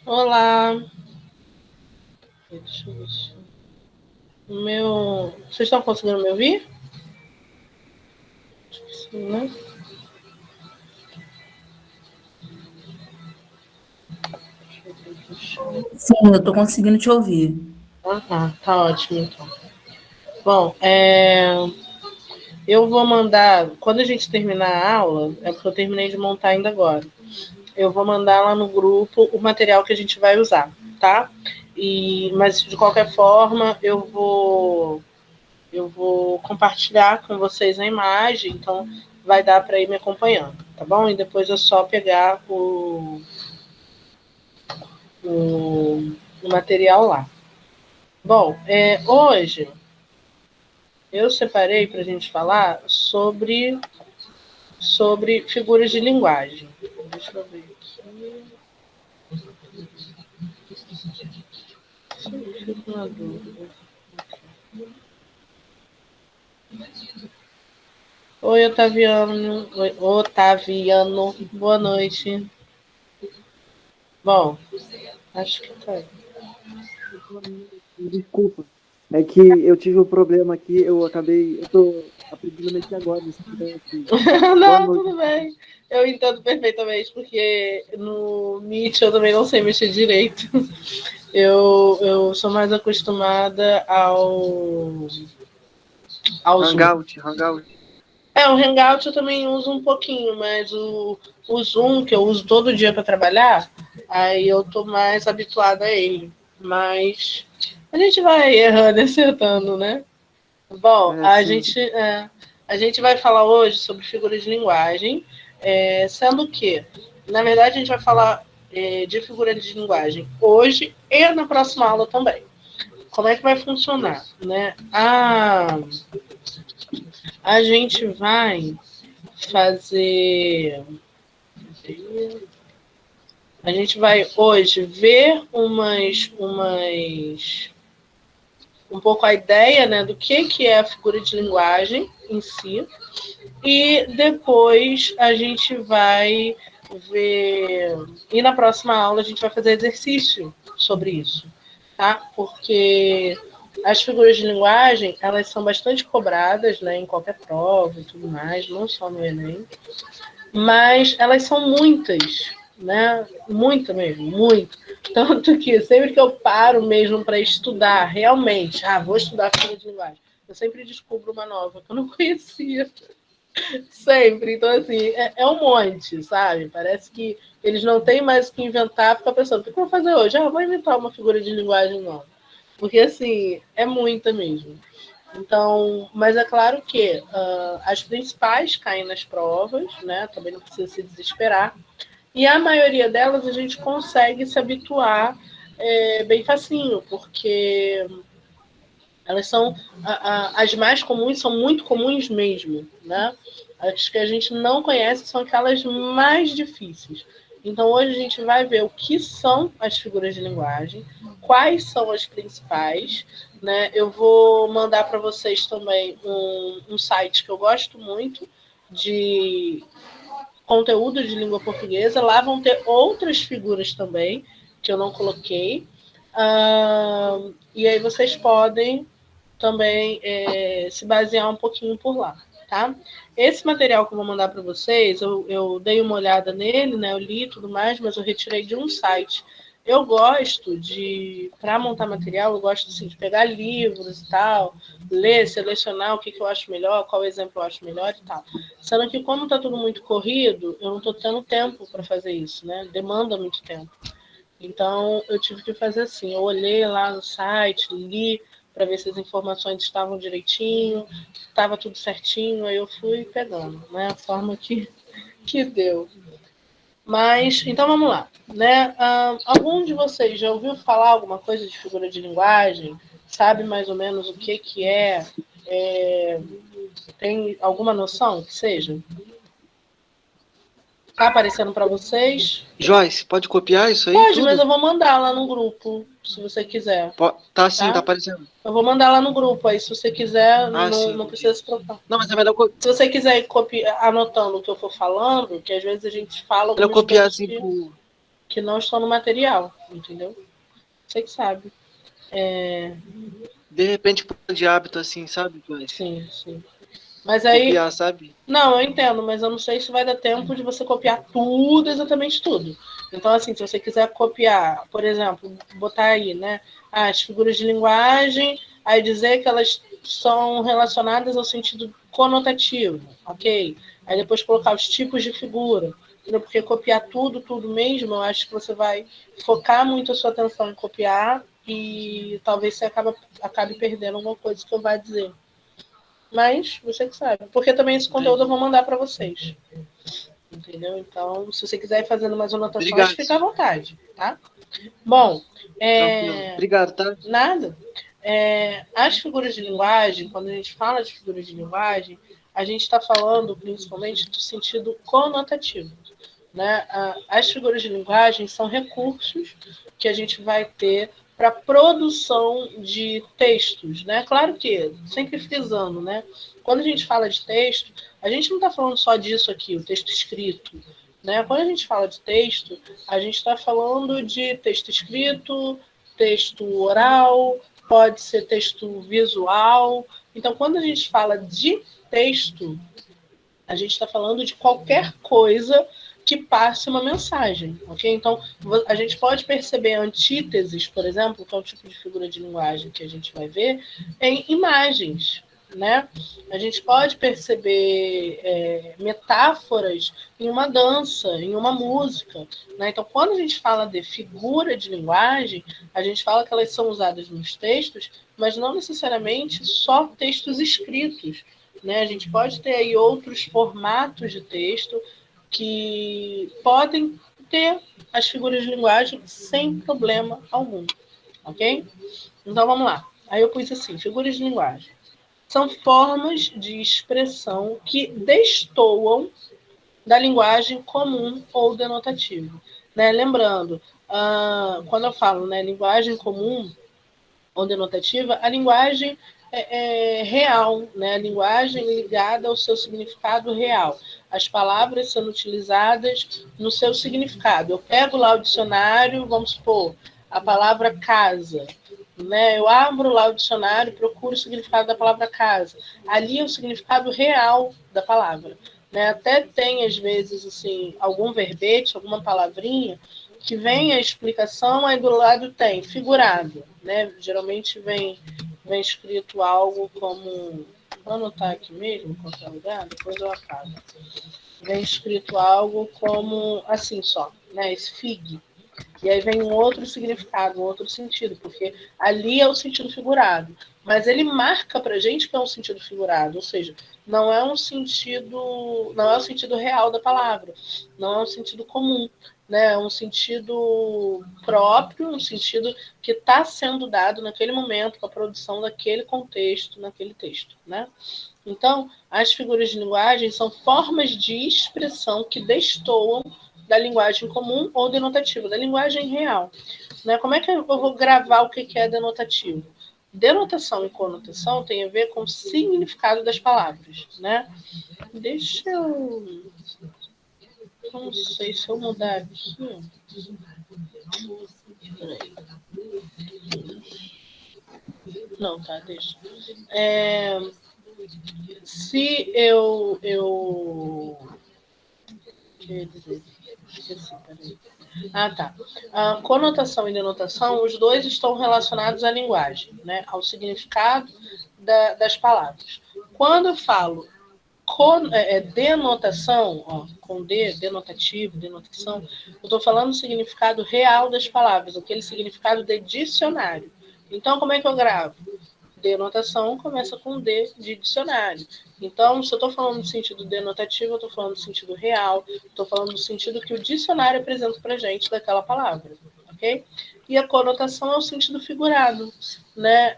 Olá. Deixa eu ver. Vocês estão conseguindo me ouvir? Sim, né? Sim, eu estou conseguindo te ouvir. Tá ótimo, então. Bom, eu vou mandar, quando a gente terminar a aula, é porque eu terminei de montar ainda agora, eu vou mandar lá no grupo o material que a gente vai usar, tá? Mas, de qualquer forma, eu vou compartilhar com vocês a imagem, então vai dar para ir me acompanhando, tá bom? E depois é só pegar o material lá. Bom, hoje eu separei para a gente falar sobre figuras de linguagem. Deixa eu ver aqui. Fico na dúvida. Oi, Otaviano. Oi, Otaviano. Boa noite. Bom, acho que tá aí. Desculpa. É que eu tive um problema aqui, eu tô aprendendo a mexer agora nesse programa aqui. Boa Não, noite. tudo bem. Eu entendo perfeitamente, porque no Meet eu também não sei mexer direito. Eu sou mais acostumada ao Zoom. Hangout. O Hangout eu também uso um pouquinho, mas o Zoom, que eu uso todo dia para trabalhar, aí eu tô mais habituada a ele. Mas a gente vai errando e acertando, né? Bom, É, sim. a gente vai falar hoje sobre figuras de linguagem, sendo que, na verdade, a gente vai falar de figuras de linguagem hoje e na próxima aula também. Como é que vai funcionar, né? A gente vai fazer. A gente vai hoje ver um pouco a ideia, né, do que é a figura de linguagem em si. E depois a gente vai ver. E na próxima aula a gente vai fazer exercício sobre isso, tá? Porque as figuras de linguagem, elas são bastante cobradas, né, em qualquer prova e tudo mais, não só no Enem. Mas elas são muitas, né? Muito mesmo, muito. Tanto que sempre que eu paro mesmo para estudar, realmente, vou estudar figura de linguagem, eu sempre descubro uma nova que eu não conhecia. Sempre. Então, assim, é um monte, sabe? Parece que eles não têm mais o que inventar, fica pensando, o que eu vou fazer hoje? Vou inventar uma figura de linguagem nova. Porque, assim, é muita mesmo. Então, mas é claro que as principais caem nas provas, né? Também não precisa se desesperar. E a maioria delas a gente consegue se habituar bem facinho, porque elas são as mais comuns, são muito comuns mesmo, né? As que a gente não conhece são aquelas mais difíceis. Então hoje a gente vai ver o que são as figuras de linguagem, quais são as principais, né? Eu vou mandar para vocês também um site que eu gosto muito de conteúdo de língua portuguesa. Lá vão ter outras figuras também que eu não coloquei. E aí vocês podem também se basear um pouquinho por lá, tá? Esse material que eu vou mandar para vocês, eu dei uma olhada nele, né? Eu li e tudo mais, mas eu retirei de um site. Eu gosto para montar material, eu gosto assim, de pegar livros e tal, ler, selecionar o que eu acho melhor, qual exemplo eu acho melhor e tal. Sendo que, como está tudo muito corrido, eu não estou tendo tempo para fazer isso, né? Demanda muito tempo. Então, eu tive que fazer assim. Eu olhei lá no site, li para ver se as informações estavam direitinho, estava tudo certinho, aí eu fui pegando, né? A forma que deu. Mas, então vamos lá. Né? Algum de vocês já ouviu falar alguma coisa de figura de linguagem? Sabe mais ou menos o que é? Tem alguma noção que seja? Tá aparecendo para vocês? Joyce, pode copiar isso aí? Pode, Tudo? mas eu vou mandar lá no grupo, se você quiser. Tá sim, Tá? tá aparecendo. Eu vou mandar lá no grupo, aí se você quiser, Sim, não entendi. precisa se preocupar. Não, mas é melhor, Se você quiser ir anotando o que eu for falando, que às vezes a gente fala melhor algumas copiar coisas assim por... que não estão no material, entendeu? Você que sabe. De repente, por de hábito, assim, sabe, Joyce? Sim, sim. Mas aí, Copiar, sabe? não, eu entendo, mas eu não sei se vai dar tempo de você copiar tudo, exatamente tudo. Então, assim, se você quiser copiar, por exemplo, botar aí, né, as figuras de linguagem, aí dizer que elas são relacionadas ao sentido conotativo, ok? Aí depois colocar os tipos de figura, entendeu? Porque copiar tudo mesmo, eu acho que você vai focar muito a sua atenção em copiar e talvez você acabe perdendo alguma coisa que eu vá dizer. Mas você que sabe. Porque também esse conteúdo eu vou mandar para vocês. Entendeu? Então, se você quiser ir fazendo umas anotações, Obrigado. fica à vontade, tá? Bom, Tranquilo. Obrigado, tá? nada. As figuras de linguagem, quando a gente fala de figuras de linguagem, a gente está falando principalmente do sentido conotativo. Né? As figuras de linguagem são recursos que a gente vai ter para produção de textos. Né? Claro que, sempre frisando, né? Quando a gente fala de texto, a gente não está falando só disso aqui, o texto escrito. Né? Quando a gente fala de texto, a gente está falando de texto escrito, texto oral, pode ser texto visual. Então, quando a gente fala de texto, a gente está falando de qualquer coisa que passe uma mensagem, ok? Então, a gente pode perceber antíteses, por exemplo, que é um tipo de figura de linguagem que a gente vai ver, em imagens, né? A gente pode perceber metáforas em uma dança, em uma música, né? Então, quando a gente fala de figura de linguagem, a gente fala que elas são usadas nos textos, mas não necessariamente só textos escritos, né? A gente pode ter aí outros formatos de texto que podem ter as figuras de linguagem sem problema algum, ok? Então vamos lá. Aí eu pus assim, figuras de linguagem. São formas de expressão que destoam da linguagem comum ou denotativa. Né? Lembrando, quando eu falo linguagem comum ou denotativa, a linguagem é real, né? A linguagem ligada ao seu significado real. As palavras sendo utilizadas no seu significado. Eu pego lá o dicionário, vamos supor, a palavra casa. Né? Eu abro lá o dicionário e procuro o significado da palavra casa. Ali é o significado real da palavra. Né? Até tem, às vezes, assim, algum verbete, alguma palavrinha, que vem a explicação, aí do lado tem figurado, né? Geralmente vem escrito algo como, vou anotar aqui mesmo, em qualquer lugar, depois eu apago. Vem escrito algo como assim só, né? Esse fig. E aí vem um outro significado, um outro sentido, porque ali é o sentido figurado. Mas ele marca pra gente que é um sentido figurado, ou seja, não é o sentido real da palavra, não é um sentido comum, né? É um sentido próprio, um sentido que está sendo dado naquele momento com a produção daquele contexto, naquele texto, né? Então, as figuras de linguagem são formas de expressão que destoam da linguagem comum ou denotativa, da linguagem real. Né? Como é que eu vou gravar o que é denotativo? Denotação e conotação tem a ver com o significado das palavras. Né? Deixa eu... Não sei se eu mudar aqui... Peraí. Não, tá, deixa. Se eu quer dizer, esqueci, peraí. Tá. A conotação e denotação, os dois estão relacionados à linguagem, né? Ao significado das palavras. Quando eu falo denotação, com D, denotativo, denotação, eu estou falando do significado real das palavras, aquele significado de dicionário. Então, como é que eu gravo? Denotação começa com D de dicionário. Então, se eu estou falando no sentido denotativo, eu estou falando no sentido real, estou falando no sentido que o dicionário apresenta para a gente daquela palavra, ok? E a conotação é o sentido figurado, né?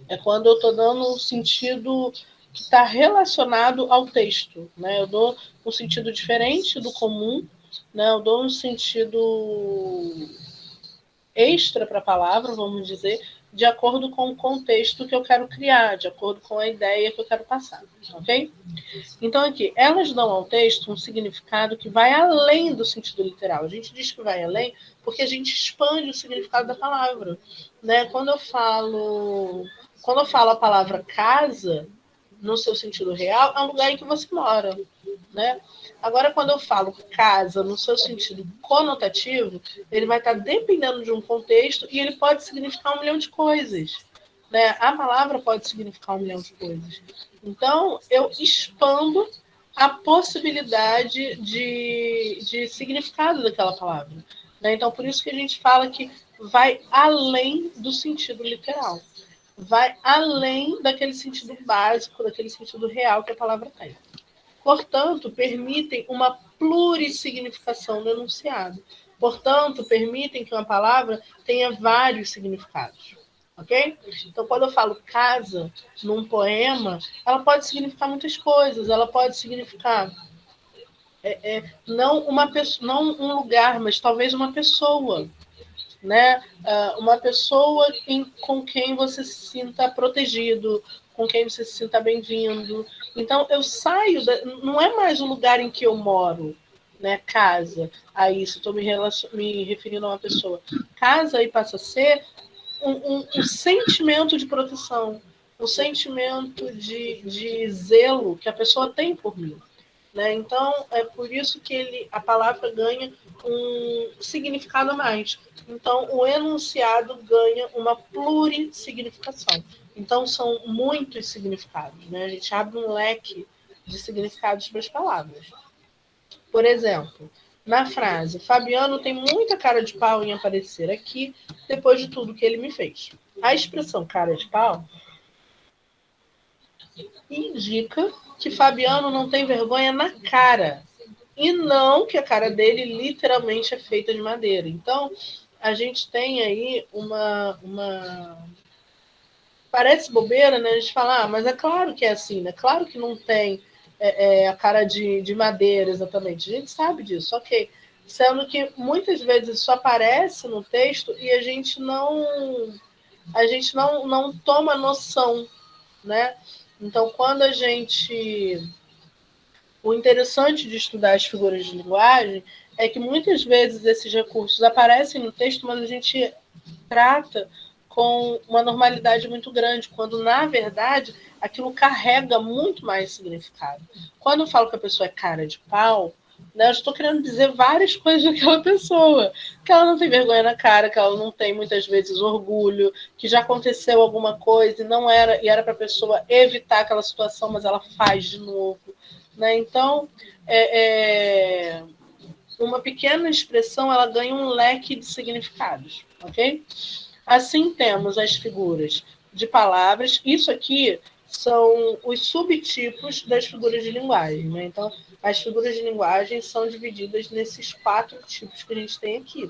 É quando eu estou dando o sentido que está relacionado ao texto, né? Eu dou um sentido diferente do comum, né? Eu dou um sentido extra para a palavra, vamos dizer, de acordo com o contexto que eu quero criar, de acordo com a ideia que eu quero passar, ok? Então, aqui, elas dão ao texto um significado que vai além do sentido literal. A gente diz que vai além porque a gente expande o significado da palavra, né? Quando eu falo a palavra casa, no seu sentido real, é um lugar em que você mora, né? Agora, quando eu falo casa no seu sentido conotativo, ele vai estar dependendo de um contexto e ele pode significar 1 milhão de coisas, né? A palavra pode significar 1 milhão de coisas. Então, eu expando a possibilidade de significado daquela palavra, né? Então, por isso que a gente fala que vai além do sentido literal. Vai além daquele sentido básico, daquele sentido real que a palavra tem. Portanto, permitem uma plurissignificação do enunciado. Portanto, permitem que uma palavra tenha vários significados. Ok? Então, quando eu falo casa num poema, ela pode significar muitas coisas. Ela pode significar não uma pessoa, não um lugar, mas talvez uma pessoa, né? Uma pessoa com quem você se sinta protegido, com quem você se sinta bem-vindo. Então, eu saio, não é mais o lugar em que eu moro, né? Casa, a isso, estou me referindo a uma pessoa. Casa aí passa a ser um sentimento de proteção, um sentimento de zelo que a pessoa tem por mim. Né? Então, é por isso que a palavra ganha um significado a mais. Então, o enunciado ganha uma plurissignificação. Então, são muitos significados. Né? A gente abre um leque de significados para as palavras. Por exemplo, na frase, Fabiano tem muita cara de pau em aparecer aqui depois de tudo que ele me fez. A expressão cara de pau indica que Fabiano não tem vergonha na cara. E não que a cara dele literalmente é feita de madeira. Então, a gente tem aí uma... Parece bobeira, né? A gente fala, mas é claro que é assim, né? Claro que não tem a cara de madeira exatamente. A gente sabe disso, ok. Sendo que muitas vezes isso aparece no texto e a gente não toma noção, né? Então, quando a gente... O interessante de estudar as figuras de linguagem é que muitas vezes esses recursos aparecem no texto, mas a gente trata com uma normalidade muito grande, quando, na verdade, aquilo carrega muito mais significado. Quando eu falo que a pessoa é cara de pau, né, eu estou querendo dizer várias coisas daquela pessoa. Que ela não tem vergonha na cara, que ela não tem, muitas vezes, orgulho, que já aconteceu alguma coisa e era para a pessoa evitar aquela situação, mas ela faz de novo. Né? Então, uma pequena expressão ela ganha um leque de significados. Ok? Assim, temos as figuras de palavras. Isso aqui são os subtipos das figuras de linguagem. Né? Então, as figuras de linguagem são divididas nesses 4 tipos que a gente tem aqui.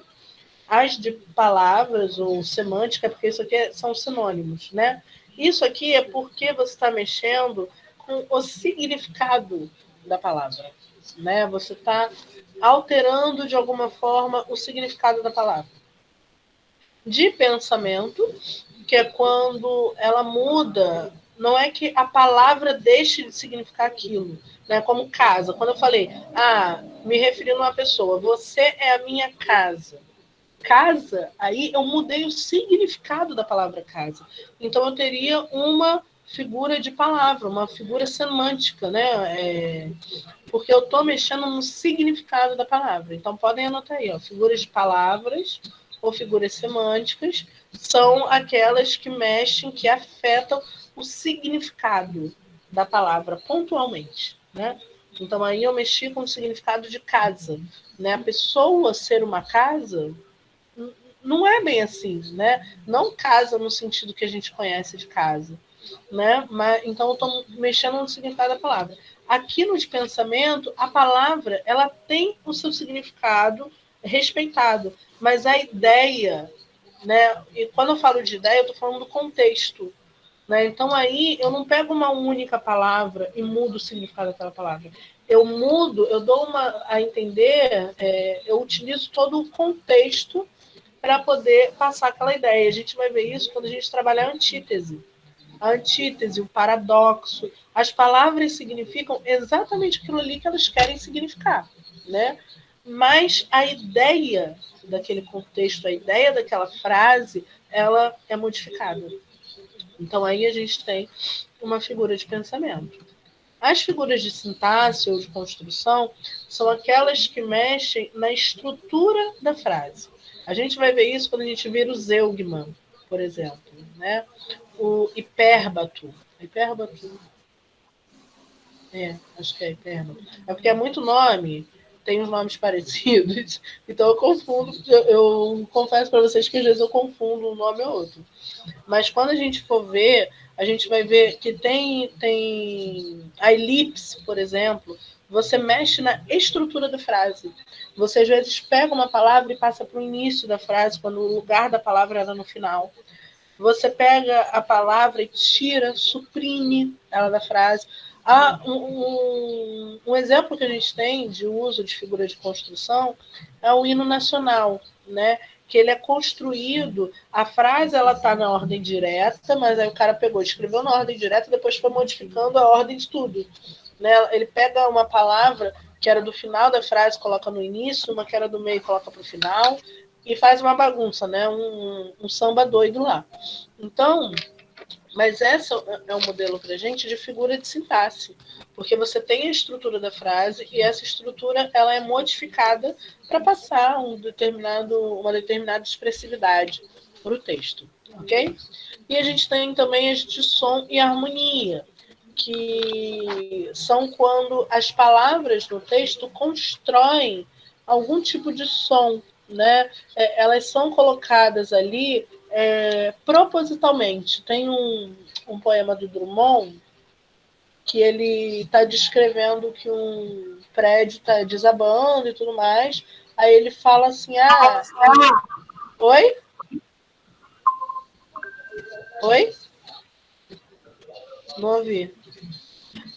As de palavras ou semântica, porque isso aqui são sinônimos. Né? Isso aqui é porque você está mexendo com o significado da palavra. Né? Você está alterando, de alguma forma, o significado da palavra. De pensamento, que é quando ela muda, não é que a palavra deixe de significar aquilo, né? Como casa. Quando eu falei, me referindo a uma pessoa, você é a minha casa. Casa, aí eu mudei o significado da palavra casa. Então eu teria uma figura de palavra, uma figura semântica, né? Porque eu estou mexendo no significado da palavra. Então podem anotar aí, ó, figuras de palavras ou figuras semânticas são aquelas que mexem, que afetam o significado da palavra pontualmente, né? Então aí eu mexi com o significado de casa, né? A pessoa ser uma casa não é bem assim, né? Não casa no sentido que a gente conhece de casa, né? Mas então eu estou mexendo no significado da palavra. Aqui no de pensamento, a palavra ela tem o seu significado respeitado, mas a ideia, né? E quando eu falo de ideia, eu estou falando do contexto. né? Então, aí, eu não pego uma única palavra e mudo o significado daquela palavra. Eu mudo, eu dou a entender, eu utilizo todo o contexto para poder passar aquela ideia. A gente vai ver isso quando a gente trabalhar a antítese. A antítese, o paradoxo. As palavras significam exatamente aquilo ali que elas querem significar, né? Mas a ideia daquele contexto, a ideia daquela frase, ela é modificada. Então, aí a gente tem uma figura de pensamento. As figuras de sintaxe ou de construção são aquelas que mexem na estrutura da frase. A gente vai ver isso quando a gente vira o zeugma, por exemplo, né? O hipérbato. Hipérbato. Acho que é hipérbato. É porque é muito nome, tem uns nomes parecidos, então eu confundo. Eu confesso para vocês que às vezes eu confundo um nome ou outro. Mas quando a gente for ver, a gente vai ver que tem a elipse, por exemplo, você mexe na estrutura da frase. Você às vezes pega uma palavra e passa para o início da frase, quando o lugar da palavra era no final. Você pega a palavra e tira, suprime ela da frase. Um exemplo que a gente tem de uso de figura de construção é o hino nacional, né? Que ele é construído, a frase ela está na ordem direta, mas aí o cara pegou, escreveu na ordem direta e depois foi modificando a ordem de tudo. Né? Ele pega uma palavra que era do final da frase, coloca no início, uma que era do meio, coloca para o final, e faz uma bagunça, né? Um samba doido lá. Então, mas esse é um modelo para a gente de figura de sintaxe, porque você tem a estrutura da frase e essa estrutura ela é modificada para passar uma determinada expressividade para o texto, ok? E a gente tem também as de som e harmonia, que são quando as palavras no texto constroem algum tipo de som, né? Elas são colocadas ali propositalmente. Tem um poema do Drummond que ele está descrevendo que um prédio está desabando e tudo mais. Aí ele fala assim, oi? Oi? Não ouvi.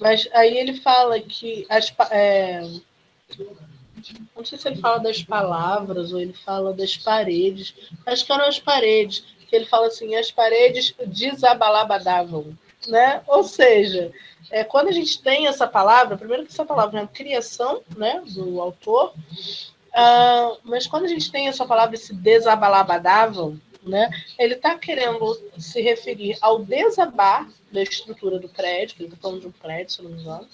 Mas aí ele fala que não sei se ele fala das palavras ou ele fala das paredes. Acho que eram as paredes. Que ele fala assim, as paredes desabalabadavam, né? Ou seja, quando a gente tem essa palavra, primeiro que essa palavra é uma criação, né, do autor, mas quando a gente tem essa palavra, esse desabalabadavam, né, ele está querendo se referir ao desabar da estrutura do prédio, que ele está falando de um prédio, se não me engano,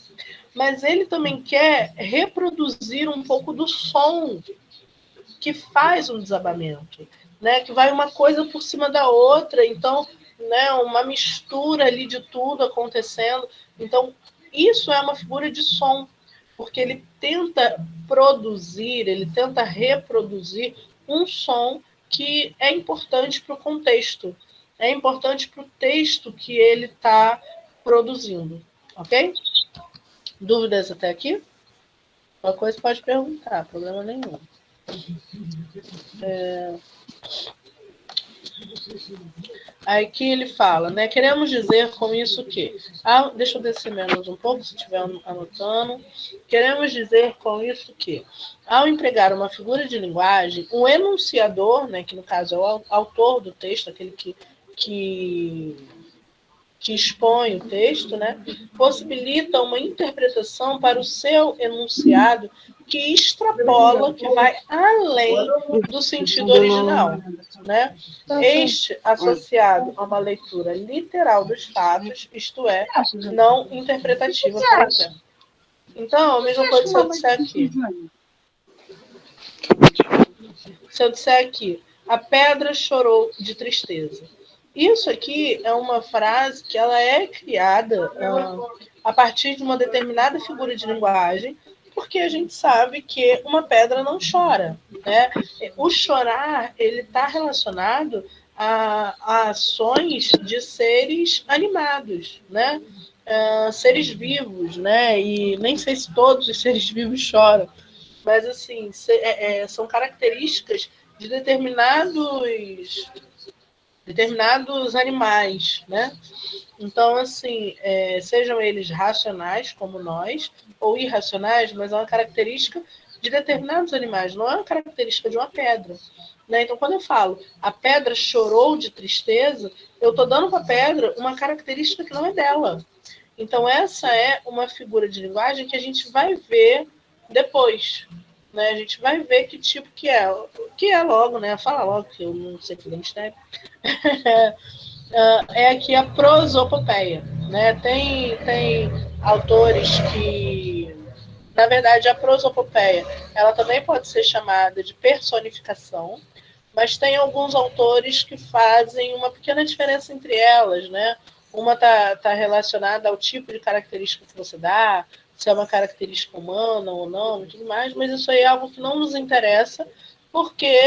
mas ele também quer reproduzir um pouco do som que faz um desabamento, né? Que vai uma coisa por cima da outra, então, né, uma mistura ali de tudo acontecendo. Então, isso é uma figura de som, porque ele tenta produzir, ele tenta reproduzir um som que é importante para o contexto, é importante para o texto que ele está produzindo, ok? Dúvidas até aqui? Qualquer coisa pode perguntar, problema nenhum. Aqui ele fala, né? Queremos dizer com isso que... deixa eu descer menos um pouco, se estiver anotando. Queremos dizer com isso que, ao empregar uma figura de linguagem, o enunciador, né, que no caso é o autor do texto, aquele que expõe o texto, né, possibilita uma interpretação para o seu enunciado que extrapola, que vai além do sentido original, né? Este associado a uma leitura literal dos fatos, isto é, não interpretativa, por exemplo. Então, a mesma coisa se eu disser aqui. Se eu disser aqui, a pedra chorou de tristeza. Isso aqui é uma frase que ela é criada a partir de uma determinada figura de linguagem, porque a gente sabe que uma pedra não chora, né? O chorar ele está relacionado a ações de seres animados, né? Seres vivos, né? E nem sei se todos os seres vivos choram, mas assim são características de determinados determinados animais, né? Então, assim, sejam eles racionais, como nós, ou irracionais, mas é uma característica de determinados animais, não é uma característica de uma pedra. Né? Então, quando eu falo a pedra chorou de tristeza, eu estou dando para a pedra uma característica que não é dela. Então, essa é uma figura de linguagem que a gente vai ver depois. Né? A gente vai ver que tipo que é. Que é logo, né? Fala logo, que eu não sei fazer mistério. É aqui a prosopopeia. Né? Tem autores que... Na verdade, a prosopopeia ela também pode ser chamada de personificação, mas tem alguns autores que fazem uma pequena diferença entre elas, né? Uma tá relacionada ao tipo de característica que você dá, se é uma característica humana ou não, e tudo mais, mas isso aí é algo que não nos interessa, porque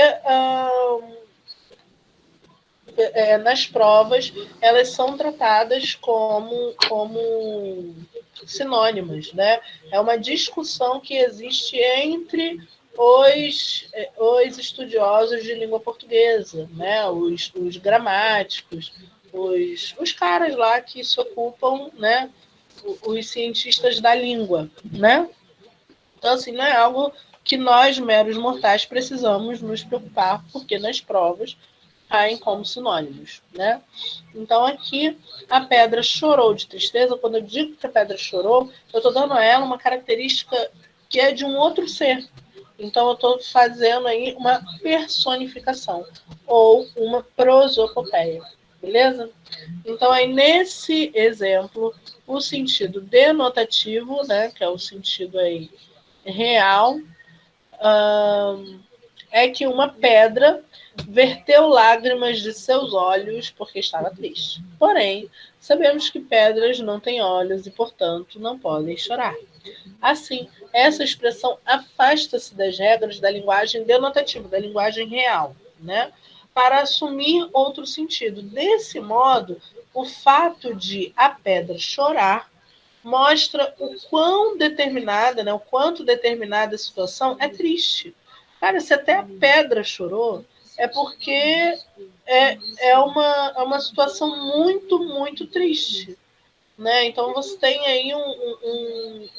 nas provas elas são tratadas como sinônimas, né? É uma discussão que existe entre os estudiosos de língua portuguesa, né? Os gramáticos, os caras lá que se ocupam, né? Os cientistas da língua, né? Então, assim, não é algo que nós, meros mortais, precisamos nos preocupar, porque nas provas caem como sinônimos, né? Então, aqui, a pedra chorou de tristeza. Quando eu digo que a pedra chorou, eu estou dando a ela uma característica que é de um outro ser. Então, eu estou fazendo aí uma personificação ou uma prosopopeia, beleza? Então, aí, nesse exemplo, o sentido denotativo, né, que é o sentido aí real, é que uma pedra verteu lágrimas de seus olhos porque estava triste. Porém, sabemos que pedras não têm olhos e, portanto, não podem chorar. Assim, essa expressão afasta-se das regras da linguagem denotativa, da linguagem real, né? Para assumir outro sentido. Desse modo, o fato de a pedra chorar mostra o quão determinada, né, o quanto determinada situação é triste. Cara, se até a pedra chorou, é porque é uma situação muito, muito triste. Né? Então você tem aí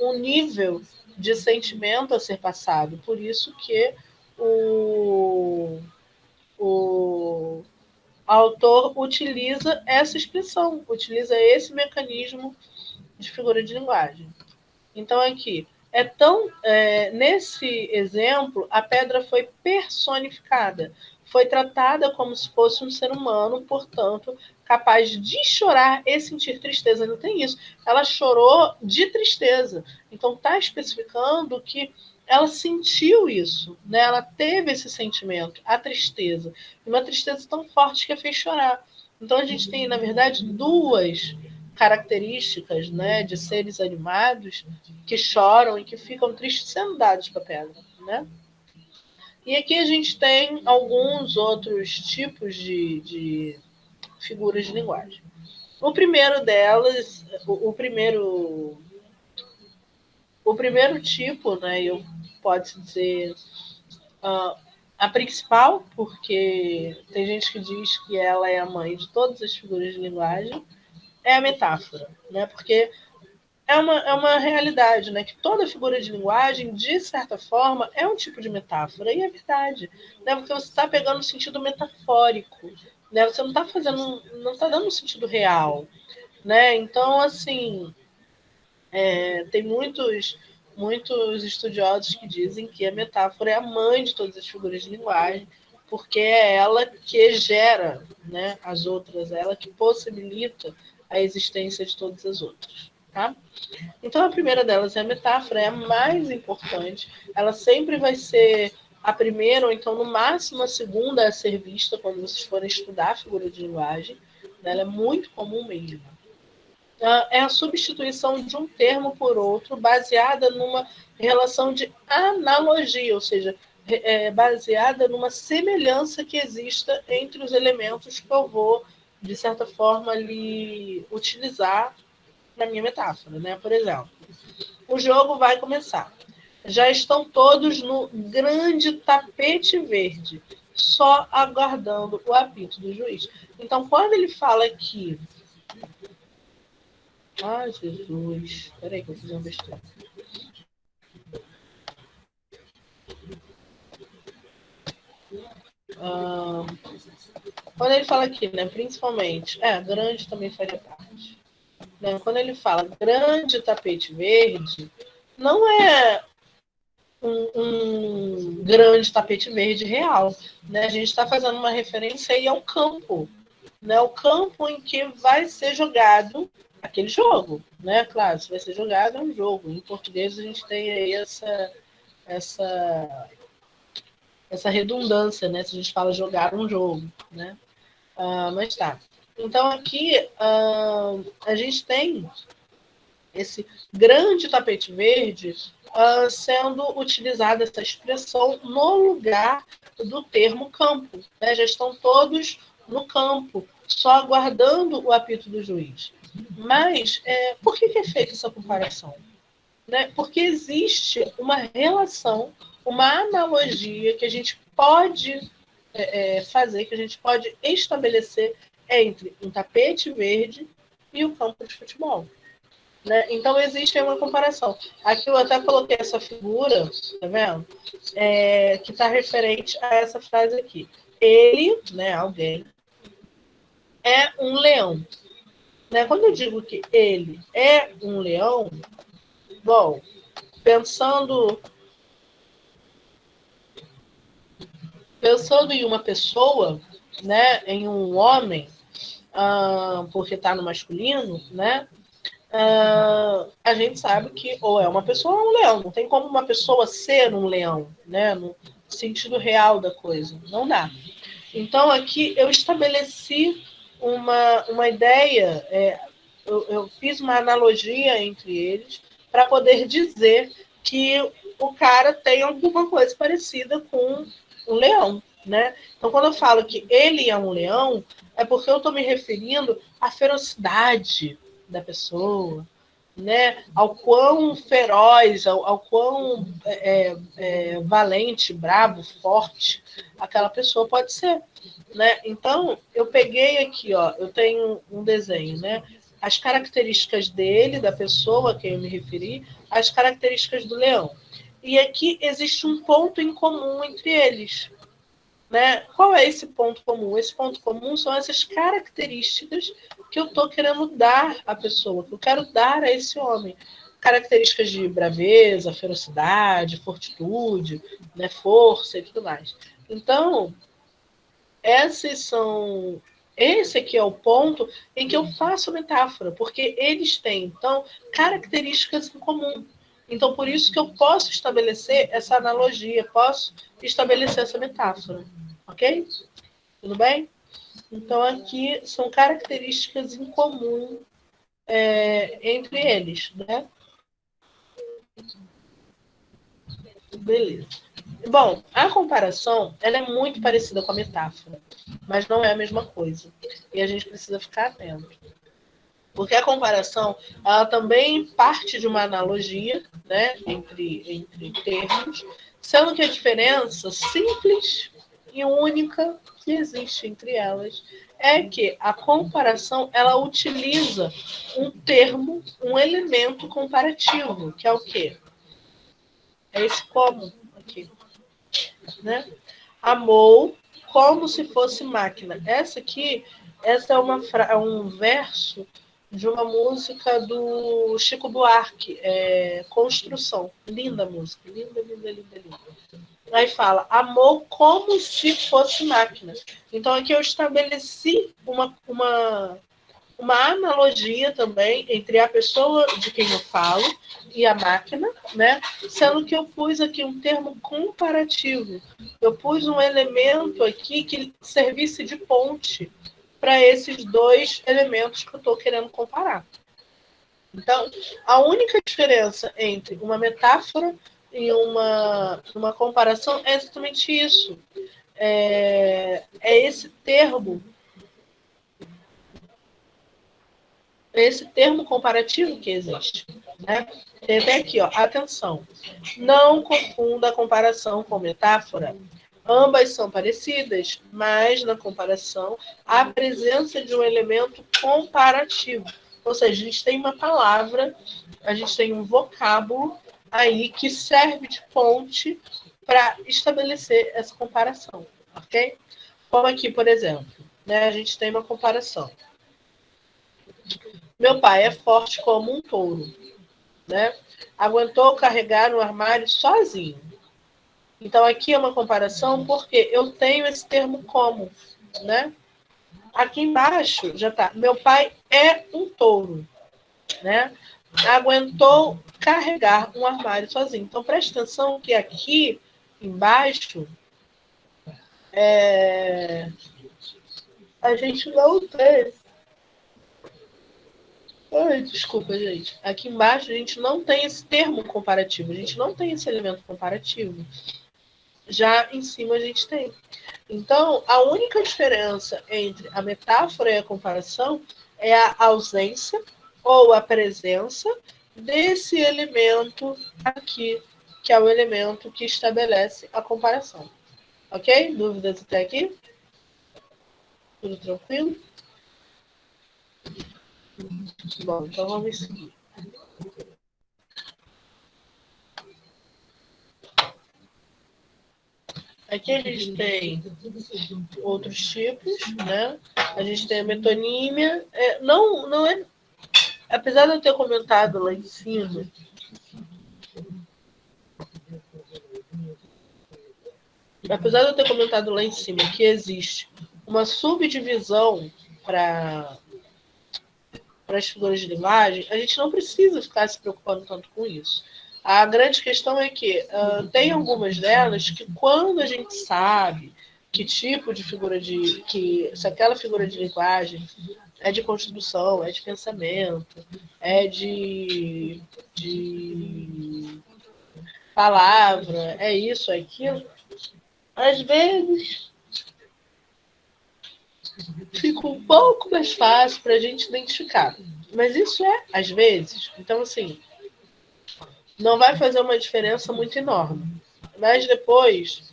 um nível de sentimento a ser passado. Por isso que o autor utiliza essa expressão, utiliza esse mecanismo de figura de linguagem. Então, aqui, nesse exemplo, a pedra foi personificada, foi tratada como se fosse um ser humano, portanto, capaz de chorar e sentir tristeza. Não tem isso. Ela chorou de tristeza. Então, está especificando que ela sentiu isso, né? Ela teve esse sentimento, a tristeza. E uma tristeza tão forte que a fez chorar. Então, a gente tem, na verdade, duas características, né, de seres animados que choram e que ficam tristes sendo dados para a pedra, né? E aqui a gente tem alguns outros tipos de figuras de linguagem. O primeiro delas, o primeiro tipo, né, pode-se dizer a principal, porque tem gente que diz que ela é a mãe de todas as figuras de linguagem, é a metáfora, né? Porque é uma realidade, né? Que toda figura de linguagem, de certa forma, é um tipo de metáfora. E é verdade, né? Porque você está pegando o sentido metafórico, né? Você não está dando um sentido real, né? Então, assim, tem muitos estudiosos que dizem que a metáfora é a mãe de todas as figuras de linguagem, porque é ela que gera, né, as outras, é ela que possibilita a existência de todas as outras. Tá? Então, a primeira delas é a metáfora, é a mais importante. Ela sempre vai ser a primeira, ou então, no máximo, a segunda a ser vista quando vocês forem estudar a figura de linguagem. Ela é muito comum mesmo. É a substituição de um termo por outro, baseada numa relação de analogia, ou seja, baseada numa semelhança que exista entre os elementos que eu vou, de certa forma, ali utilizar na minha metáfora, né? Por exemplo, o jogo vai começar. Já estão todos no grande tapete verde. só aguardando o apito do juiz. Então, quando ele fala que... Ai, Jesus. Peraí que eu fiz uma besteira. Quando ele fala aqui, né, principalmente... grande também faria parte. Né? Quando ele fala grande tapete verde, não é um grande tapete verde real. Né? A gente está fazendo uma referência aí ao campo. Né? O campo em que vai ser jogado aquele jogo. Né? Claro, se vai ser jogado é um jogo. Em português a gente tem aí essa redundância, né? Se a gente fala jogar um jogo. Né? Mas tá. Então aqui a gente tem esse grande tapete verde sendo utilizada essa expressão no lugar do termo campo. Né? Já estão todos no campo, só aguardando o apito do juiz. Mas por que é feita essa comparação? Né? Porque existe uma relação, uma analogia que a gente pode fazer, que a gente pode estabelecer entre um tapete verde e o campo de futebol. Né? Então, existe uma comparação. Aqui eu até coloquei essa figura, tá vendo? Que está referente a essa frase aqui. Ele, né, alguém, é um leão. Né? Quando eu digo que ele é um leão, bom, pensando em uma pessoa, né, em um homem, porque está no masculino, né? A gente sabe que ou é uma pessoa ou é um leão. Não tem como uma pessoa ser um leão, né? No sentido real da coisa. Não dá. Então, aqui eu estabeleci uma ideia, eu fiz uma analogia entre eles para poder dizer que o cara tem alguma coisa parecida com um leão, né? Então, quando eu falo que ele é um leão, é porque eu estou me referindo à ferocidade da pessoa, né? Ao quão feroz, ao quão valente, bravo, forte aquela pessoa pode ser, né? Então, eu peguei aqui, ó, eu tenho um desenho, né? As características dele, da pessoa a quem eu me referi, as características do leão. E aqui existe um ponto em comum entre eles. Né? Qual é esse ponto comum? Esse ponto comum são essas características que eu estou querendo dar à pessoa, que eu quero dar a esse homem. Características de braveza, ferocidade, fortitude, né? Força e tudo mais. Então, esse aqui é o ponto em que eu faço metáfora, porque eles têm, então, características em comum. Então, por isso que eu posso estabelecer essa analogia, posso estabelecer essa metáfora. Ok? Tudo bem? Então, aqui são características em comum entre eles, né? Beleza. Bom, a comparação ela é muito parecida com a metáfora, mas não é a mesma coisa. E a gente precisa ficar atento. Porque a comparação ela também parte de uma analogia, né, entre termos, sendo que a diferença simples e única que existe entre elas é que a comparação ela utiliza um termo, um elemento comparativo, que é o quê? É esse como aqui, né? Amou como se fosse máquina. Essa é um verso de uma música do Chico Buarque, Construção. Linda música, linda, linda, linda, linda. Aí fala, amou como se fosse máquina. Então aqui eu estabeleci uma analogia também entre a pessoa de quem eu falo e a máquina, né? Sendo que eu pus aqui um termo comparativo. Eu pus um elemento aqui que servisse de ponte para esses dois elementos que eu estou querendo comparar. Então, a única diferença entre uma metáfora e uma comparação é exatamente isso. Esse termo comparativo que existe. Né? Tem até aqui, ó, atenção. Não confunda a comparação com metáfora Ambas são parecidas, mas na comparação há a presença de um elemento comparativo. Ou seja, a gente tem uma palavra, a gente tem um vocábulo aí que serve de ponte para estabelecer essa comparação, ok? Como aqui, por exemplo, né, a gente tem uma comparação. Meu pai é forte como um touro, né? Aguentou carregar um armário sozinho. Então, aqui é uma comparação porque eu tenho esse termo como, né? Aqui embaixo já está. Meu pai é um touro, né? Aguentou carregar um armário sozinho. Então, preste atenção que aqui embaixo a gente não tem. Ai, desculpa, gente. Aqui embaixo a gente não tem esse termo comparativo. A gente não tem esse elemento comparativo. Já em cima a gente tem. Então, a única diferença entre a metáfora e a comparação é a ausência ou a presença desse elemento aqui, que é o elemento que estabelece a comparação. Ok? Dúvidas até aqui? Tudo tranquilo? Bom, então vamos seguir. Aqui a gente tem outros tipos, né? A gente tem a metonímia. Não é. Apesar de eu ter comentado lá em cima, que existe uma subdivisão para as figuras de linguagem, a gente não precisa ficar se preocupando tanto com isso. A grande questão é que tem algumas delas que, quando a gente sabe que tipo de figura se aquela figura de linguagem é de construção, é de pensamento, é de palavra, é isso, é aquilo, às vezes fica um pouco mais fácil para a gente identificar. Mas isso é às vezes. Então, assim, não vai fazer uma diferença muito enorme. Mas depois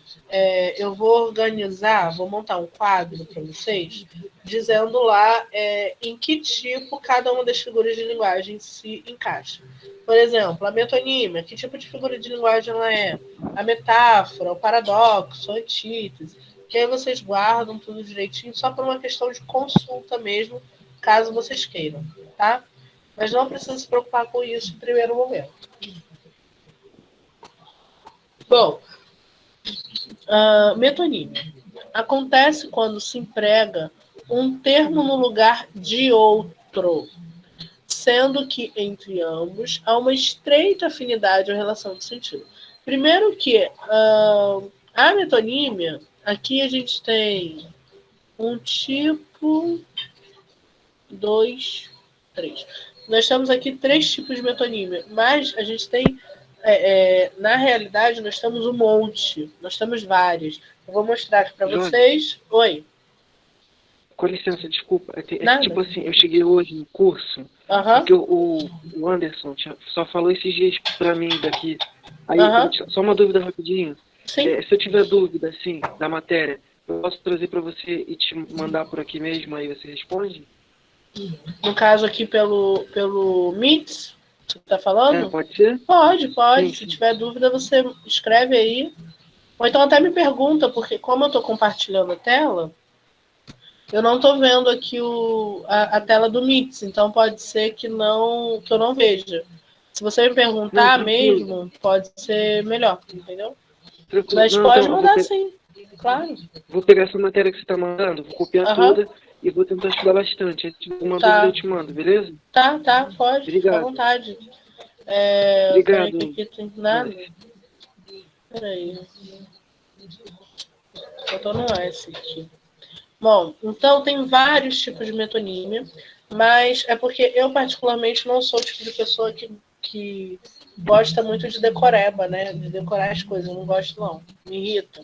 eu vou organizar, vou montar um quadro para vocês, dizendo lá em que tipo cada uma das figuras de linguagem se encaixa. Por exemplo, a metonímia, que tipo de figura de linguagem ela é? A metáfora, o paradoxo, a antítese. Que aí vocês guardam tudo direitinho, só por uma questão de consulta mesmo, caso vocês queiram, tá? Mas não precisa se preocupar com isso no primeiro momento. Bom, metonímia. Acontece quando se emprega um termo no lugar de outro, sendo que entre ambos há uma estreita afinidade ou relação de sentido. Primeiro que a metonímia, aqui a gente tem um tipo, 2, 3. Nós temos aqui 3 tipos de metonímia, mas a gente tem, na realidade, nós temos um monte, nós temos várias. Eu vou mostrar aqui para vocês. Oi. Com licença, desculpa. É que, Nada. tipo assim, eu cheguei hoje no curso, porque o Anderson só falou esses dias pra mim daqui. Aí, só uma dúvida rapidinho. Sim. Se eu tiver dúvida, assim, da matéria, eu posso trazer pra você e te mandar por aqui mesmo, aí você responde? No caso aqui pelo Meet, você tá falando? Pode ser? Pode. Sim, Se sim. tiver dúvida, você escreve aí. Ou então até me pergunta, porque como eu estou compartilhando a tela, eu não estou vendo aqui a tela do Meet, então pode ser que eu não veja. Se você me perguntar mesmo, pode ser melhor, entendeu? Tranquilo. Mas pode mandar sim, claro. Vou pegar essa matéria que você está mandando, vou copiar toda e vou tentar estudar bastante. Aí, se tiver uma dúvida, eu te mando, beleza? Tá, pode. Obrigado. Fica à vontade. Obrigado. Peraí, que aqui tem nada. Peraí. Eu tô no S aqui. Bom, então tem vários tipos de metonímia, mas é porque eu particularmente não sou o tipo de pessoa que gosta muito de decoreba, né? De decorar as coisas. Eu não gosto, não. Me irrita.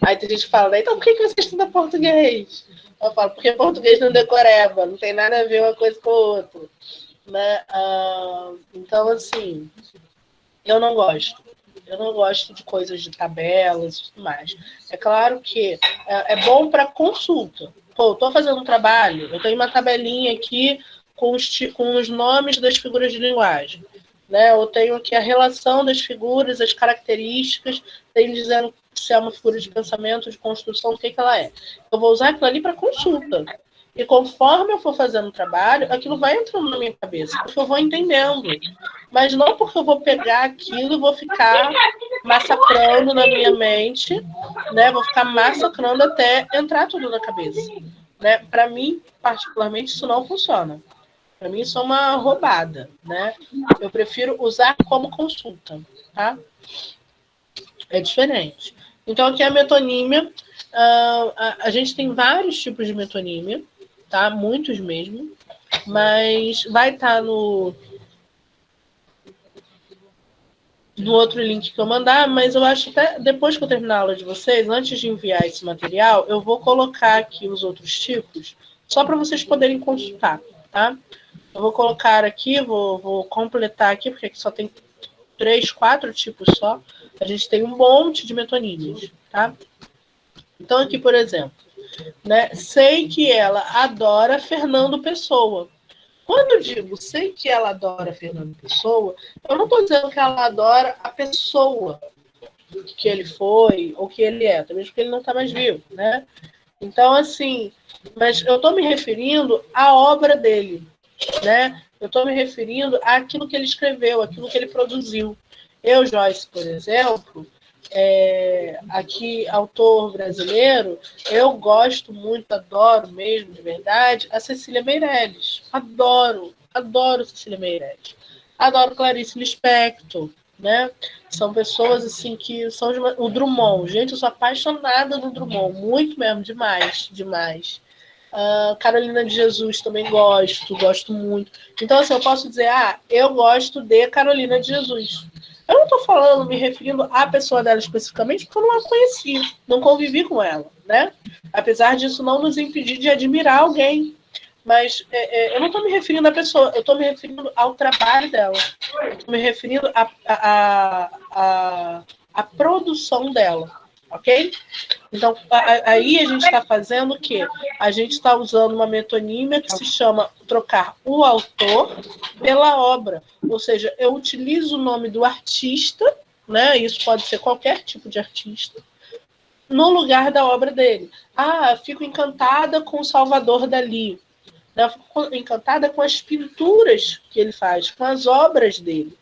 Aí tem gente que fala, então por que você estuda português? Eu falo, porque português não decoreba, não tem nada a ver uma coisa com a outra. Né? Então, assim, eu não gosto. Eu não gosto de coisas de tabelas e tudo mais. É claro que é bom para consulta. Pô, eu estou fazendo um trabalho, eu tenho uma tabelinha aqui com os nomes das figuras de linguagem. Né? Eu tenho aqui a relação das figuras, as características, tem dizendo se é uma figura de pensamento, de construção, o que ela é. Eu vou usar aquilo ali para consulta. E conforme eu for fazendo o trabalho, aquilo vai entrando na minha cabeça, porque eu vou entendendo. Mas não porque eu vou pegar aquilo e vou ficar massacrando na minha mente, né? Vou ficar massacrando até entrar tudo na cabeça. Né? Para mim, particularmente, isso não funciona. Para mim, isso é uma roubada, né? Eu prefiro usar como consulta, tá? É diferente. Então, aqui é a metonímia. A gente tem vários tipos de metonímia, tá? Muitos mesmo. Mas vai estar no outro link que eu mandar, mas eu acho que até depois que eu terminar a aula de vocês, antes de enviar esse material, eu vou colocar aqui os outros tipos, só para vocês poderem consultar, tá? Eu vou colocar aqui, vou completar aqui, porque aqui só tem 3, 4 tipos só. A gente tem um monte de metonímias, tá? Então aqui, por exemplo, né, sei que ela adora Fernando Pessoa. Quando eu digo sei que ela adora Fernando Pessoa, eu não estou dizendo que ela adora a pessoa que ele foi ou que ele é, também porque ele não está mais vivo, né? Então, assim, mas eu estou me referindo à obra dele, né? Eu estou me referindo àquilo que ele escreveu, àquilo que ele produziu. Eu, Joyce, por exemplo, aqui, autor brasileiro, eu gosto muito, adoro mesmo, de verdade, a Cecília Meirelles. Adoro Cecília Meirelles. Adoro Clarice Lispector, né? São pessoas, assim, que são de o Drummond. Gente, eu sou apaixonada no Drummond, muito mesmo, demais. Carolina de Jesus também gosto muito. Então, assim, eu posso dizer, eu gosto de Carolina de Jesus. Eu não estou falando, me referindo à pessoa dela especificamente, porque eu não a conheci, não convivi com ela, né? Apesar disso não nos impedir de admirar alguém. Mas eu não estou me referindo à pessoa, eu estou me referindo ao trabalho dela. Estou me referindo à produção dela, ok? Então, aí a gente está fazendo o quê? A gente está usando uma metonímia que se chama trocar o autor pela obra. Ou seja, eu utilizo o nome do artista, né? Isso pode ser qualquer tipo de artista, no lugar da obra dele. Fico encantada com o Salvador Dalí. Eu fico encantada com as pinturas que ele faz, com as obras dele.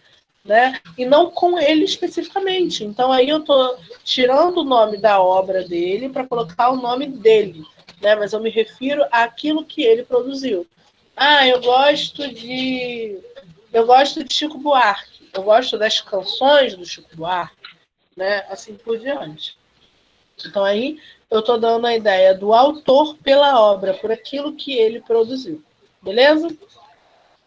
Né? E não com ele especificamente. Então aí eu estou tirando o nome da obra dele para colocar o nome dele, né? Mas eu me refiro àquilo que ele produziu. Eu gosto de Chico Buarque, eu gosto das canções do Chico Buarque, né? Assim por diante. Então aí eu estou dando a ideia do autor pela obra, por aquilo que ele produziu. Beleza?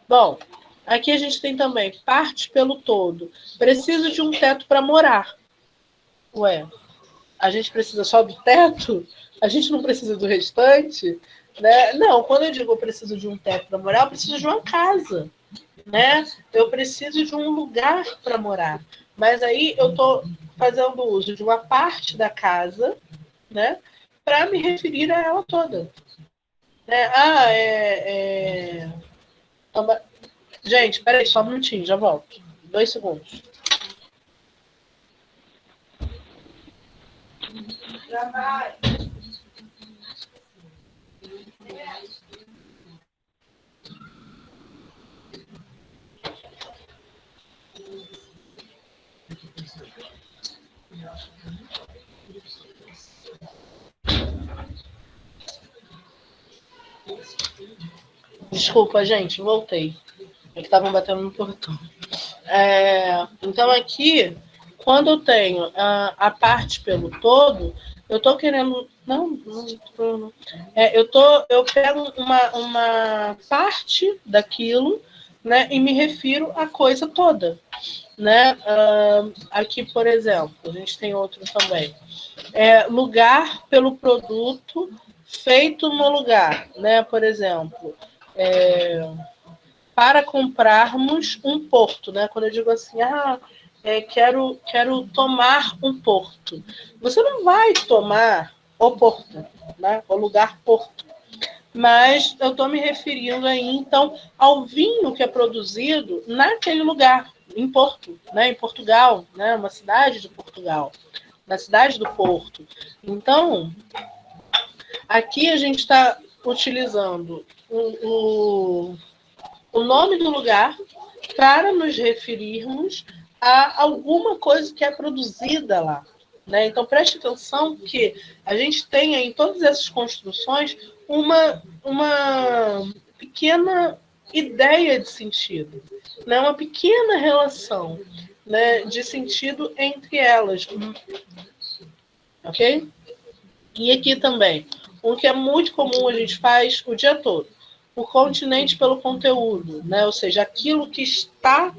Bom, aqui a gente tem também parte pelo todo. Preciso de um teto para morar. Ué, a gente precisa só do teto? A gente não precisa do restante? Né? Não, quando eu digo eu preciso de um teto para morar, eu preciso de uma casa. Né? Eu preciso de um lugar para morar. Mas aí eu estou fazendo uso de uma parte da casa, né, para me referir a ela toda. Né? Gente, peraí, só um minutinho, já volto. 2 segundos. Já vai. Desculpa, gente, voltei. É que estavam batendo no portão. Então, aqui, quando eu tenho a parte pelo todo, eu estou querendo. Eu pego uma parte daquilo, né, e me refiro à coisa toda. Né? Aqui, por exemplo, a gente tem outro também. Lugar pelo produto feito no lugar. Né? Por exemplo, para comprarmos um porto, né? Quando eu digo assim, quero tomar um porto. Você não vai tomar o porto, né? O lugar porto. Mas eu estou me referindo aí, então, ao vinho que é produzido naquele lugar, em Porto, né? Em Portugal, né? Uma cidade de Portugal, na cidade do Porto. Então, aqui a gente está utilizando o nome do lugar para nos referirmos a alguma coisa que é produzida lá. Né? Então, preste atenção que a gente tem em todas essas construções uma pequena ideia de sentido, né? Uma pequena relação, né, de sentido entre elas. Ok? E aqui também, o que é muito comum a gente faz o dia todo. O continente pelo conteúdo, né? Ou seja, aquilo que está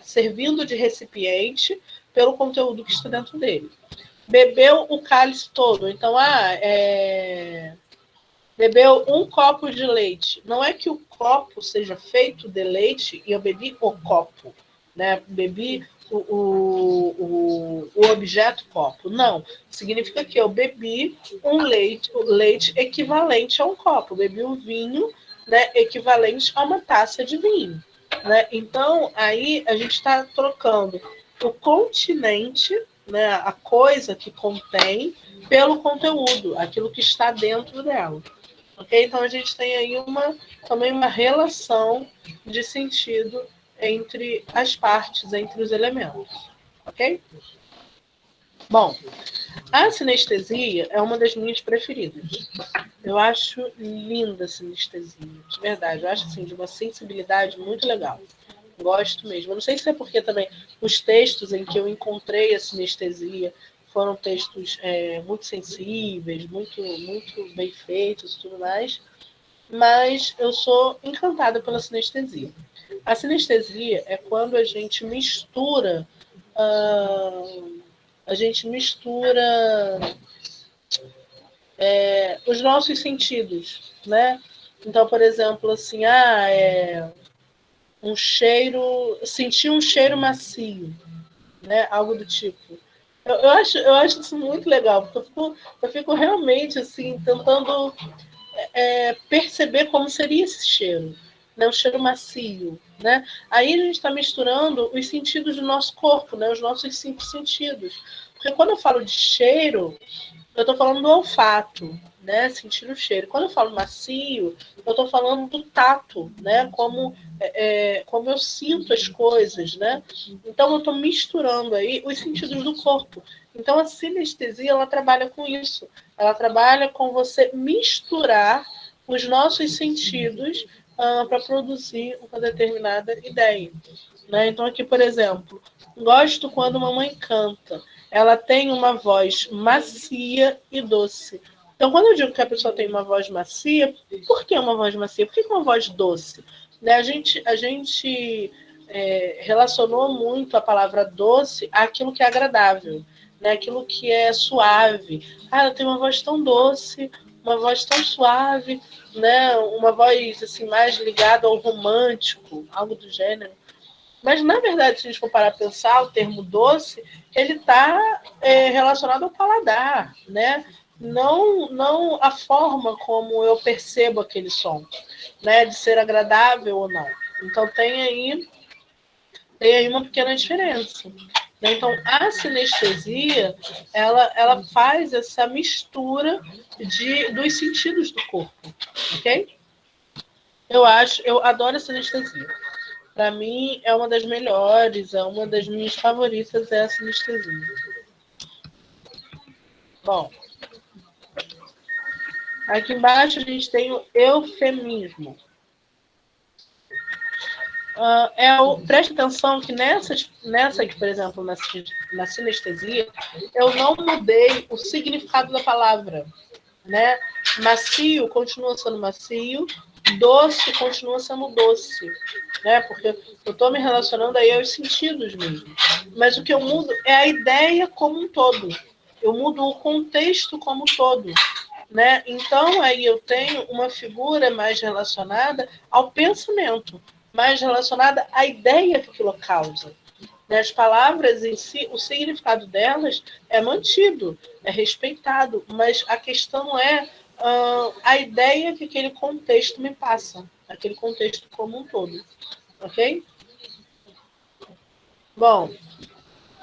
servindo de recipiente pelo conteúdo que está dentro dele. Bebeu o cálice todo. Então, bebeu um copo de leite. Não é que o copo seja feito de leite e eu bebi o copo, né? Bebi o objeto copo. Não. Significa que eu bebi o leite equivalente a um copo. Bebi um vinho, né, equivalente a uma taça de vinho. Né? Então, aí a gente está trocando o continente, né, a coisa que contém, pelo conteúdo, aquilo que está dentro dela. Okay? Então, a gente tem aí também uma relação de sentido entre as partes, entre os elementos. Ok? Bom, a sinestesia é uma das minhas preferidas. Eu acho linda a sinestesia, de verdade. Eu acho assim, de uma sensibilidade muito legal. Gosto mesmo. Eu não sei se é porque também os textos em que eu encontrei a sinestesia foram textos muito sensíveis, muito, muito bem feitos e tudo mais, mas eu sou encantada pela sinestesia. A sinestesia é quando a gente mistura os nossos sentidos, né? Então, por exemplo, assim, um cheiro, sentir um cheiro macio, né? Algo do tipo. Eu acho isso muito legal, porque eu fico realmente assim tentando perceber como seria esse cheiro, né? O cheiro macio, né? Aí a gente está misturando os sentidos do nosso corpo, né? Os nossos 5 sentidos. Porque quando eu falo de cheiro, eu estou falando do olfato, né? Sentir o cheiro. Quando eu falo macio, eu estou falando do tato, né? Como eu sinto as coisas, né? Então eu estou misturando aí os sentidos do corpo. Então a sinestesia ela trabalha com isso. Ela trabalha com você misturar os nossos sentidos para produzir uma determinada ideia. Né? Então aqui, por exemplo, gosto quando mamãe canta. Ela tem uma voz macia e doce. Então, quando eu digo que a pessoa tem uma voz macia, por que uma voz macia? Por que uma voz doce? Né? A gente relacionou muito a palavra doce àquilo que é agradável, né? Aquilo que é suave. Ela tem uma voz tão doce, uma voz tão suave, né? Uma voz assim, mais ligada ao romântico, algo do gênero. Mas, na verdade, se a gente for parar a pensar, o termo doce, ele está relacionado ao paladar, né? Não a forma como eu percebo aquele som, né? De ser agradável ou não. Então, tem aí uma pequena diferença. Então, a sinestesia, ela faz essa mistura dos sentidos do corpo, ok? Eu adoro a sinestesia. Para mim, é uma das melhores, é uma das minhas favoritas, é a sinestesia. Bom, aqui embaixo a gente tem o eufemismo. Preste atenção que nessa aqui, por exemplo, na sinestesia, eu não mudei o significado da palavra. Né? Macio continua sendo macio, doce continua sendo doce, né? Porque eu estou me relacionando aí aos sentidos mesmo. Mas o que eu mudo é a ideia como um todo. Eu mudo o contexto como um todo, né? Então aí eu tenho uma figura mais relacionada ao pensamento, mais relacionada à ideia que aquilo causa. As palavras em si, o significado delas é mantido, é respeitado, mas a questão é a ideia que aquele contexto me passa, aquele contexto como um todo, ok? Bom,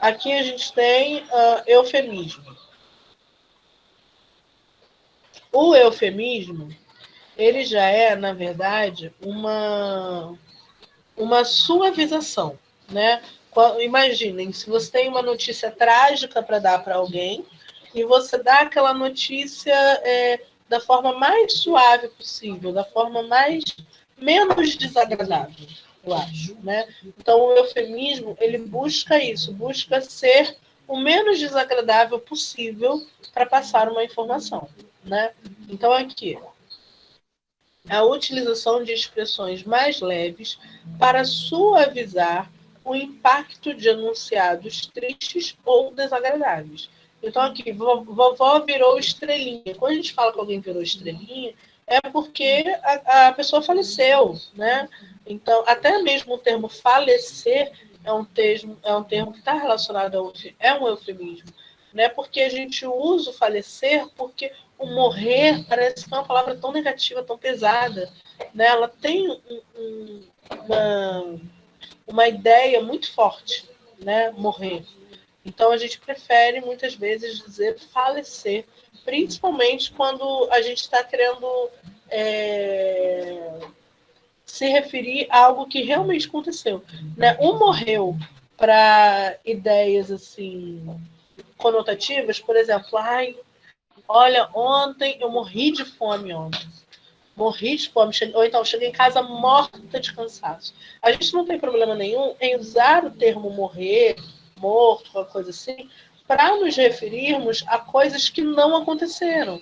aqui a gente tem eufemismo. O eufemismo, ele já é, na verdade, uma suavização, né? Imaginem, se você tem uma notícia trágica para dar para alguém e você dá aquela notícia da forma mais suave possível, da forma menos desagradável, eu acho, né? Então o eufemismo ele busca isso, busca ser o menos desagradável possível para passar uma informação, né? Então aqui a utilização de expressões mais leves para suavizar o impacto de enunciados tristes ou desagradáveis. Então, aqui, vovó virou estrelinha. Quando a gente fala que alguém virou estrelinha, é porque a pessoa faleceu, né? Então, até mesmo o termo falecer é um termo que está relacionado é um eufemismo, né? Porque a gente usa o falecer porque o morrer parece que é uma palavra tão negativa, tão pesada, né? Ela tem uma ideia muito forte, né? Morrer. Então a gente prefere muitas vezes dizer falecer, principalmente quando a gente está querendo se referir a algo que realmente aconteceu, né? O morreu para ideias assim conotativas, por exemplo, ai, olha, ontem eu morri de fome ontem. Morri de fome. Ou então, cheguei em casa morta de cansaço. A gente não tem problema nenhum em usar o termo morrer, morto, uma coisa assim, para nos referirmos a coisas que não aconteceram.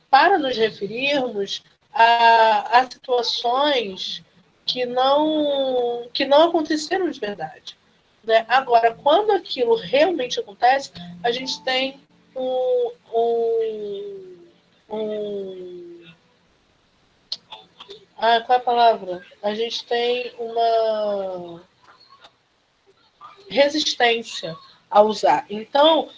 Para nos referirmos a situações que não aconteceram de verdade. Né? Agora, quando aquilo realmente acontece, a gente tem qual é a palavra? A gente tem uma resistência a usar. Então,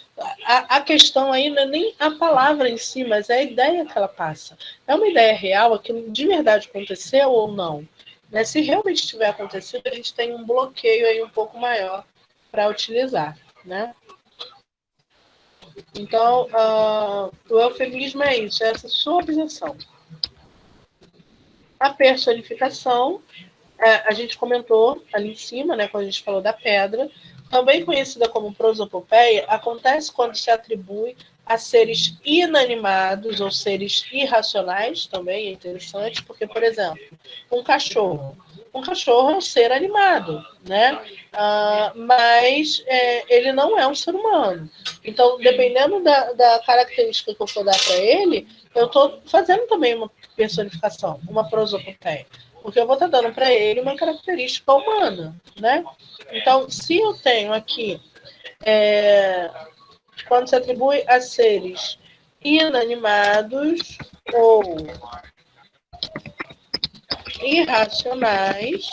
a questão aí não é nem a palavra em si, mas é a ideia que ela passa. É uma ideia real, aquilo de verdade aconteceu ou não? Né? Se realmente tiver acontecido, a gente tem um bloqueio aí um pouco maior para utilizar, né? Então, o eufemismo é isso, é essa suavização. A personificação, a gente comentou ali em cima, né, quando a gente falou da pedra, também conhecida como prosopopeia, acontece quando se atribui a seres inanimados ou seres irracionais, também é interessante, porque, por exemplo, um cachorro. Um cachorro é um ser animado, né? Mas ele não é um ser humano. Então, dependendo da característica que eu for dar para ele, eu estou fazendo também uma personificação, uma prosopopeia. Porque eu vou estar dando para ele uma característica humana, né? Então, se eu tenho aqui, quando se atribui a seres inanimados ou irracionais,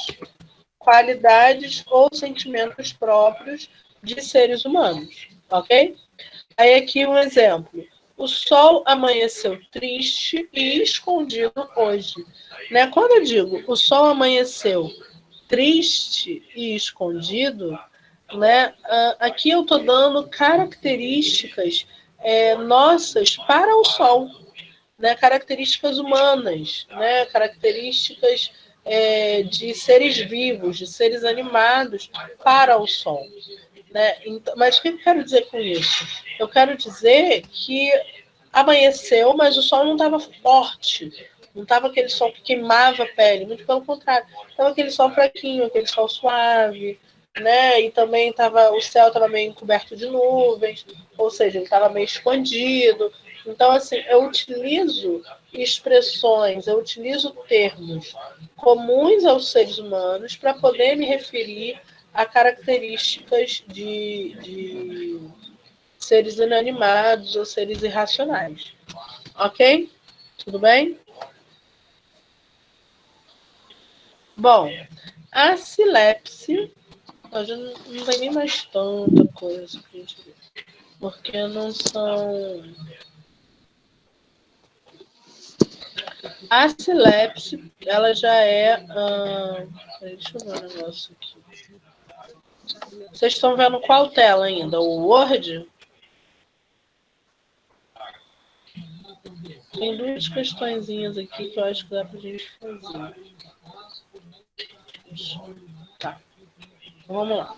qualidades ou sentimentos próprios de seres humanos, ok? Aí aqui um exemplo. O sol amanheceu triste e escondido hoje. Né? Quando eu digo o sol amanheceu triste e escondido, né? Aqui eu estou dando características nossas para o sol, né? Características humanas, né? Características de seres vivos, de seres animados para o sol. Né? Então, mas o que eu quero dizer com isso? Eu quero dizer que amanheceu, mas o sol não estava forte. Não estava aquele sol que queimava a pele, muito pelo contrário. Estava aquele sol fraquinho, aquele sol suave, né? E também o céu estava meio encoberto de nuvens, ou seja, ele estava meio escondido. Então, assim, eu utilizo expressões, eu utilizo termos comuns aos seres humanos para poder me referir a características de seres inanimados ou seres irracionais. Ok? Tudo bem? Bom, A silepse, já não tem nem mais tanta coisa pra gente ver, porque não são... A silepse, ela já é... deixa eu ver um negócio aqui. Vocês estão vendo qual tela ainda? O Word? Tem duas questõezinhas aqui que eu acho que dá pra gente fazer. Tá. Vamos lá.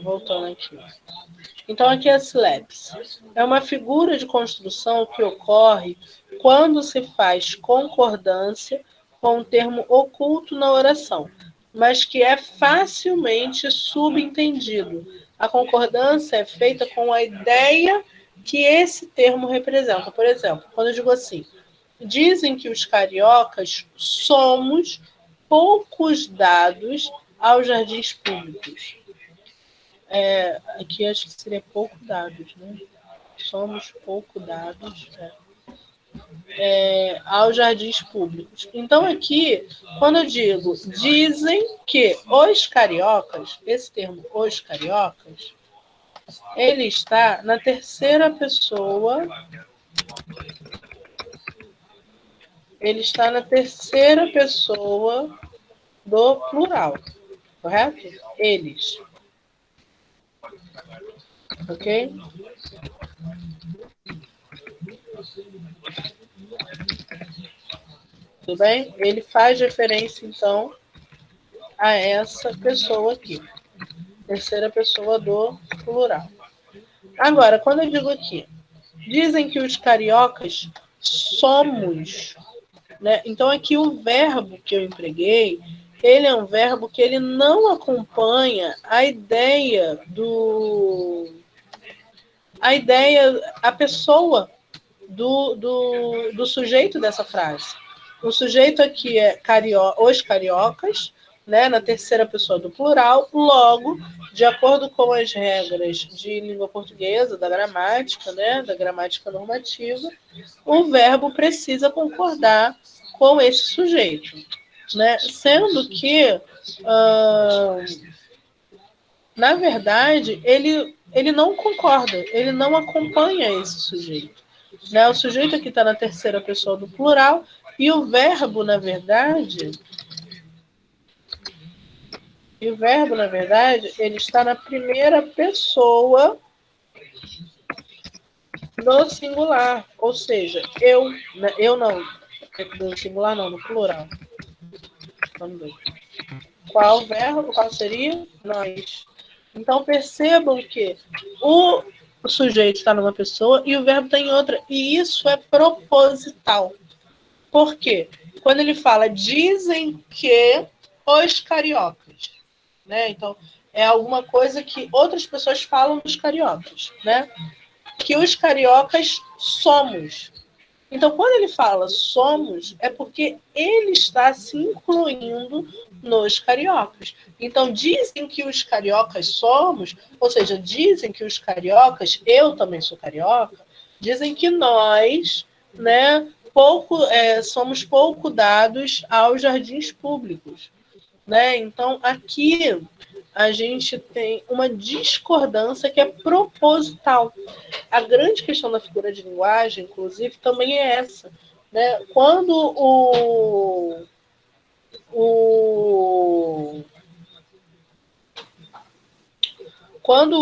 Voltando aqui. Então, aqui é a silepse. É uma figura de construção que ocorre quando se faz concordância com um termo oculto na oração, mas que é facilmente subentendido. A concordância é feita com a ideia que esse termo representa. Por exemplo, quando eu digo assim, dizem que os cariocas somos poucos dados aos jardins públicos. Aqui acho que seria pouco dados, né? Somos pouco dados aos jardins públicos. Então, aqui, quando eu digo dizem que os cariocas, esse termo os cariocas, ele está na terceira pessoa. Ele está na terceira pessoa do plural, correto? Eles. Ok? Tudo bem? Ele faz referência, então, a essa pessoa aqui. Terceira pessoa do plural. Agora, quando eu digo aqui, dizem que os cariocas somos, né? Então, aqui o verbo que eu empreguei, ele é um verbo que ele não acompanha a ideia a pessoa do sujeito dessa frase. O sujeito aqui é os cariocas, né, na terceira pessoa do plural, logo, de acordo com as regras de língua portuguesa, da gramática, né, da gramática normativa, o verbo precisa concordar com esse sujeito, né? Sendo que, na verdade, ele não concorda, ele não acompanha esse sujeito. Né? O sujeito aqui está na terceira pessoa do plural e o verbo, na verdade, ele está na primeira pessoa do singular. Ou seja, eu não, no singular não, no plural. Vamos ver. Qual verbo? Qual seria? Nós. Então percebam que o sujeito está numa pessoa e o verbo está em outra. E isso é proposital. Por quê? Quando ele fala, dizem que os cariocas, né? Então, é alguma coisa que outras pessoas falam dos cariocas, né? Que os cariocas somos. Então, quando ele fala somos, é porque ele está se incluindo nos cariocas. Então, dizem que os cariocas somos, ou seja, dizem que os cariocas, eu também sou carioca, dizem que nós, né, somos pouco dados aos jardins públicos. Né? Então, aqui a gente tem uma discordância que é proposital. A grande questão da figura de linguagem, inclusive, também é essa. Né? Quando o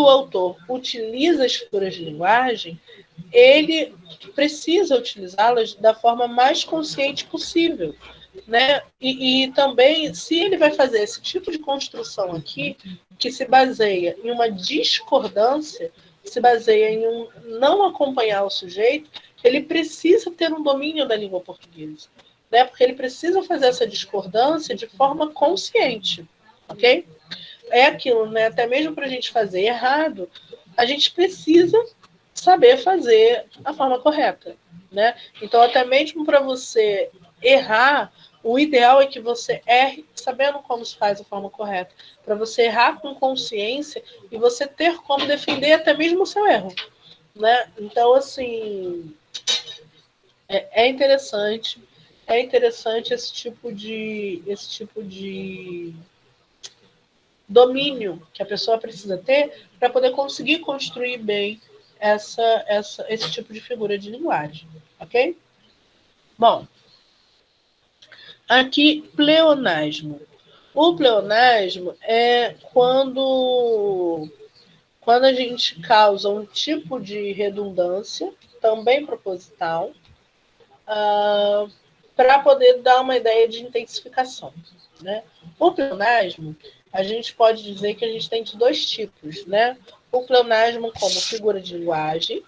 autor utiliza as figuras de linguagem, ele precisa utilizá-las da forma mais consciente possível. Né? E também, se ele vai fazer esse tipo de construção aqui, que se baseia em uma discordância, se baseia em não acompanhar o sujeito, ele precisa ter um domínio da língua portuguesa. Né? Porque ele precisa fazer essa discordância de forma consciente. Ok? É aquilo, né? Até mesmo para a gente fazer errado, a gente precisa saber fazer a forma correta. Né? Então, até mesmo para você errar, o ideal é que você erre sabendo como se faz a forma correta. Para você errar com consciência e você ter como defender até mesmo o seu erro. Né? Então, assim, é interessante. é interessante esse tipo de domínio que a pessoa precisa ter para poder conseguir construir bem esse tipo de figura de linguagem, ok? Bom, aqui, pleonasmo. O pleonasmo é quando a gente causa um tipo de redundância, também proposital, para poder dar uma ideia de intensificação, né? O pleonasmo, a gente pode dizer que a gente tem de dois tipos, né? O pleonasmo como figura de linguagem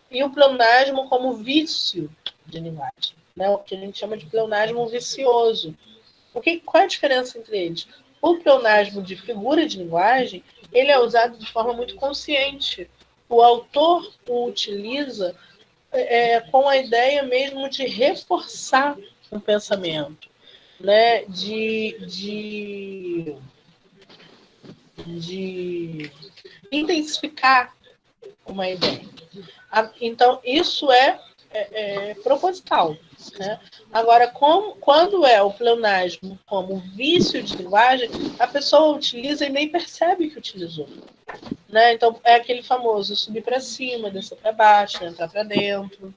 e o pleonasmo como vício de linguagem, né? O que a gente chama de pleonasmo vicioso. Qual é a diferença entre eles? O pleonasmo de figura de linguagem, ele é usado de forma muito consciente. O autor o utiliza com a ideia mesmo de reforçar um pensamento, né? de intensificar uma ideia. Então, isso é proposital. Né? Agora, quando é o pleonasmo como vício de linguagem, a pessoa utiliza e nem percebe que utilizou. Né? Então, é aquele famoso subir para cima, descer para baixo, entrar para dentro,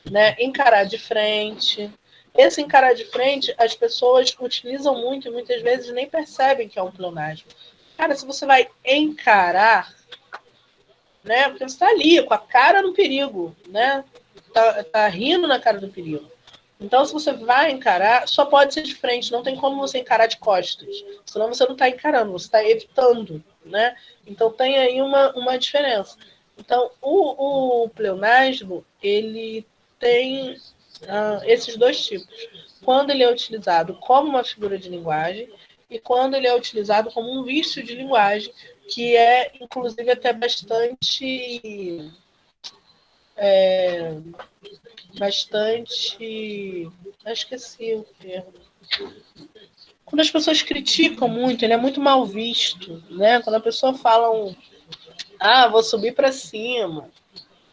né? Encarar de frente. Esse encarar de frente, as pessoas utilizam muito e muitas vezes nem percebem que é um pleonasmo. Cara, se você vai encarar, né? Porque você está ali, com a cara no perigo, né? Tá rindo na cara do perigo. Então, se você vai encarar, só pode ser de frente, não tem como você encarar de costas. Senão você não está encarando, você está evitando, né? Então tem aí uma diferença. Então, o pleonasmo, ele tem esses dois tipos. Quando ele é utilizado como uma figura de linguagem e quando ele é utilizado como um vício de linguagem, que é, inclusive, até bastante... Eu esqueci o termo. Quando as pessoas criticam muito, ele é muito mal visto, né? Quando a pessoa fala vou subir para cima,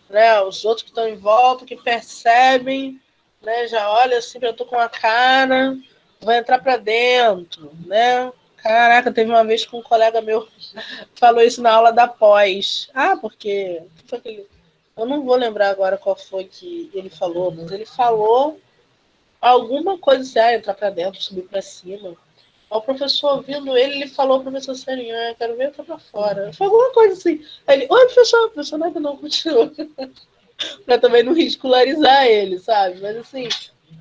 né? Os outros que estão em volta, que percebem, né? Já olha assim, eu tô com a cara, vai entrar para dentro, né? Caraca, teve uma vez que um colega meu falou isso na aula da pós. Porque eu não vou lembrar agora qual foi que ele falou, mas ele falou alguma coisa assim, entrar para dentro, subir para cima. O professor, ouvindo ele falou, professor Serinho, quero ver entrar para fora. Foi alguma coisa assim. Aí ele, oi, professor nada não, continua. Para também não ridicularizar ele, sabe? Mas assim,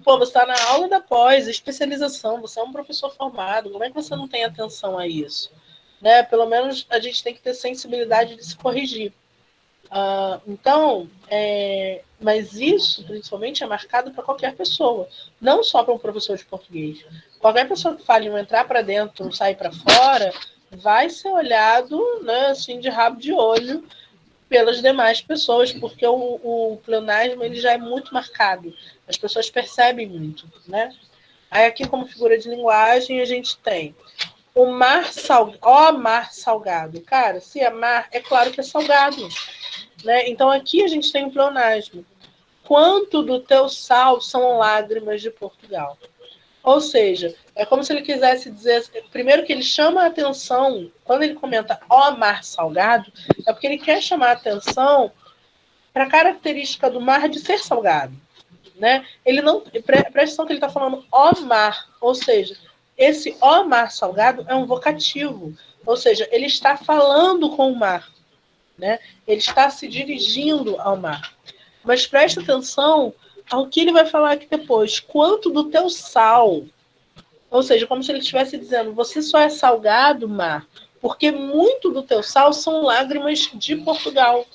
você está na aula da pós, especialização, você é um professor formado, como é que você não tem atenção a isso? Né? Pelo menos a gente tem que ter sensibilidade de se corrigir. Então, mas isso, principalmente, é marcado para qualquer pessoa, não só para um professor de português. Qualquer pessoa que fale um entrar para dentro, um sair para fora, vai ser olhado, né, assim, de rabo de olho pelas demais pessoas, porque o pleonasmo ele já é muito marcado. As pessoas percebem muito, né? Aí aqui, como figura de linguagem, a gente tem o mar salgado. Ó, mar salgado. Cara, se é mar, é claro que é salgado. Né? Então aqui a gente tem um pleonasmo. Quanto do teu sal são lágrimas de Portugal? Ou seja, é como se ele quisesse dizer... Primeiro que ele chama a atenção, quando ele comenta ó mar salgado, é porque ele quer chamar a atenção para a característica do mar de ser salgado. Né? Ele não... Presta atenção que ele está falando ó mar, ou seja, esse ó mar salgado é um vocativo. Ou seja, ele está falando com o mar. Né? Ele está se dirigindo ao mar. Mas presta atenção ao que ele vai falar aqui depois. Quanto do teu sal? Ou seja, como se ele estivesse dizendo, você só é salgado, mar, porque muito do teu sal são lágrimas de Portugal.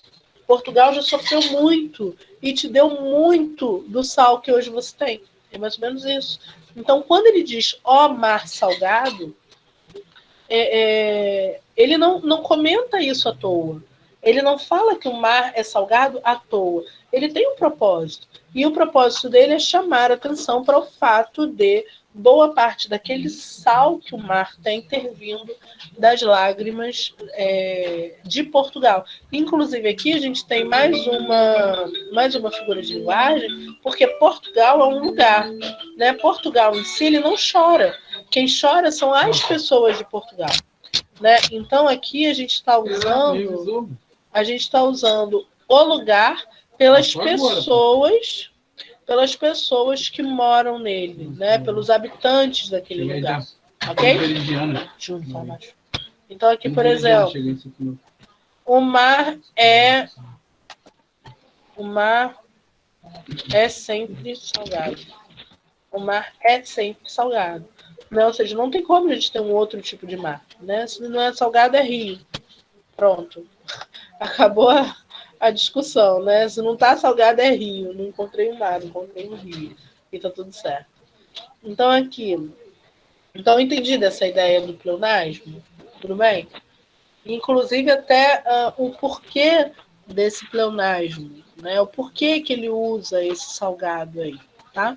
Portugal já sofreu muito e te deu muito do sal que hoje você tem. É mais ou menos isso. Então, quando ele diz, ó mar salgado, ele não comenta isso à toa. Ele não fala que o mar é salgado à toa. Ele tem um propósito. E o propósito dele é chamar a atenção para o fato de boa parte daquele sal que o mar tem intervindo das lágrimas de Portugal. Inclusive, aqui a gente tem mais uma figura de linguagem, porque Portugal é um lugar. Né? Portugal em si, ele não chora. Quem chora são as pessoas de Portugal. Né? Então, aqui a gente está usando o lugar pelas pessoas que moram nele, né? Pelos habitantes daquele lugar. Ok? Então, aqui, por exemplo, o mar é sempre salgado. O mar é sempre salgado. Né? Ou seja, não tem como a gente ter um outro tipo de mar. Né? Se não é salgado, é rio. Pronto. Acabou a discussão, né? Se não tá salgado, é rio. Não encontrei um mar, encontrei um rio. E tá tudo certo. Então, aqui. Então, eu entendi dessa ideia do pleonasmo. Tudo bem? Inclusive, até o porquê desse pleonasmo. Né? O porquê que ele usa esse salgado aí. Tá?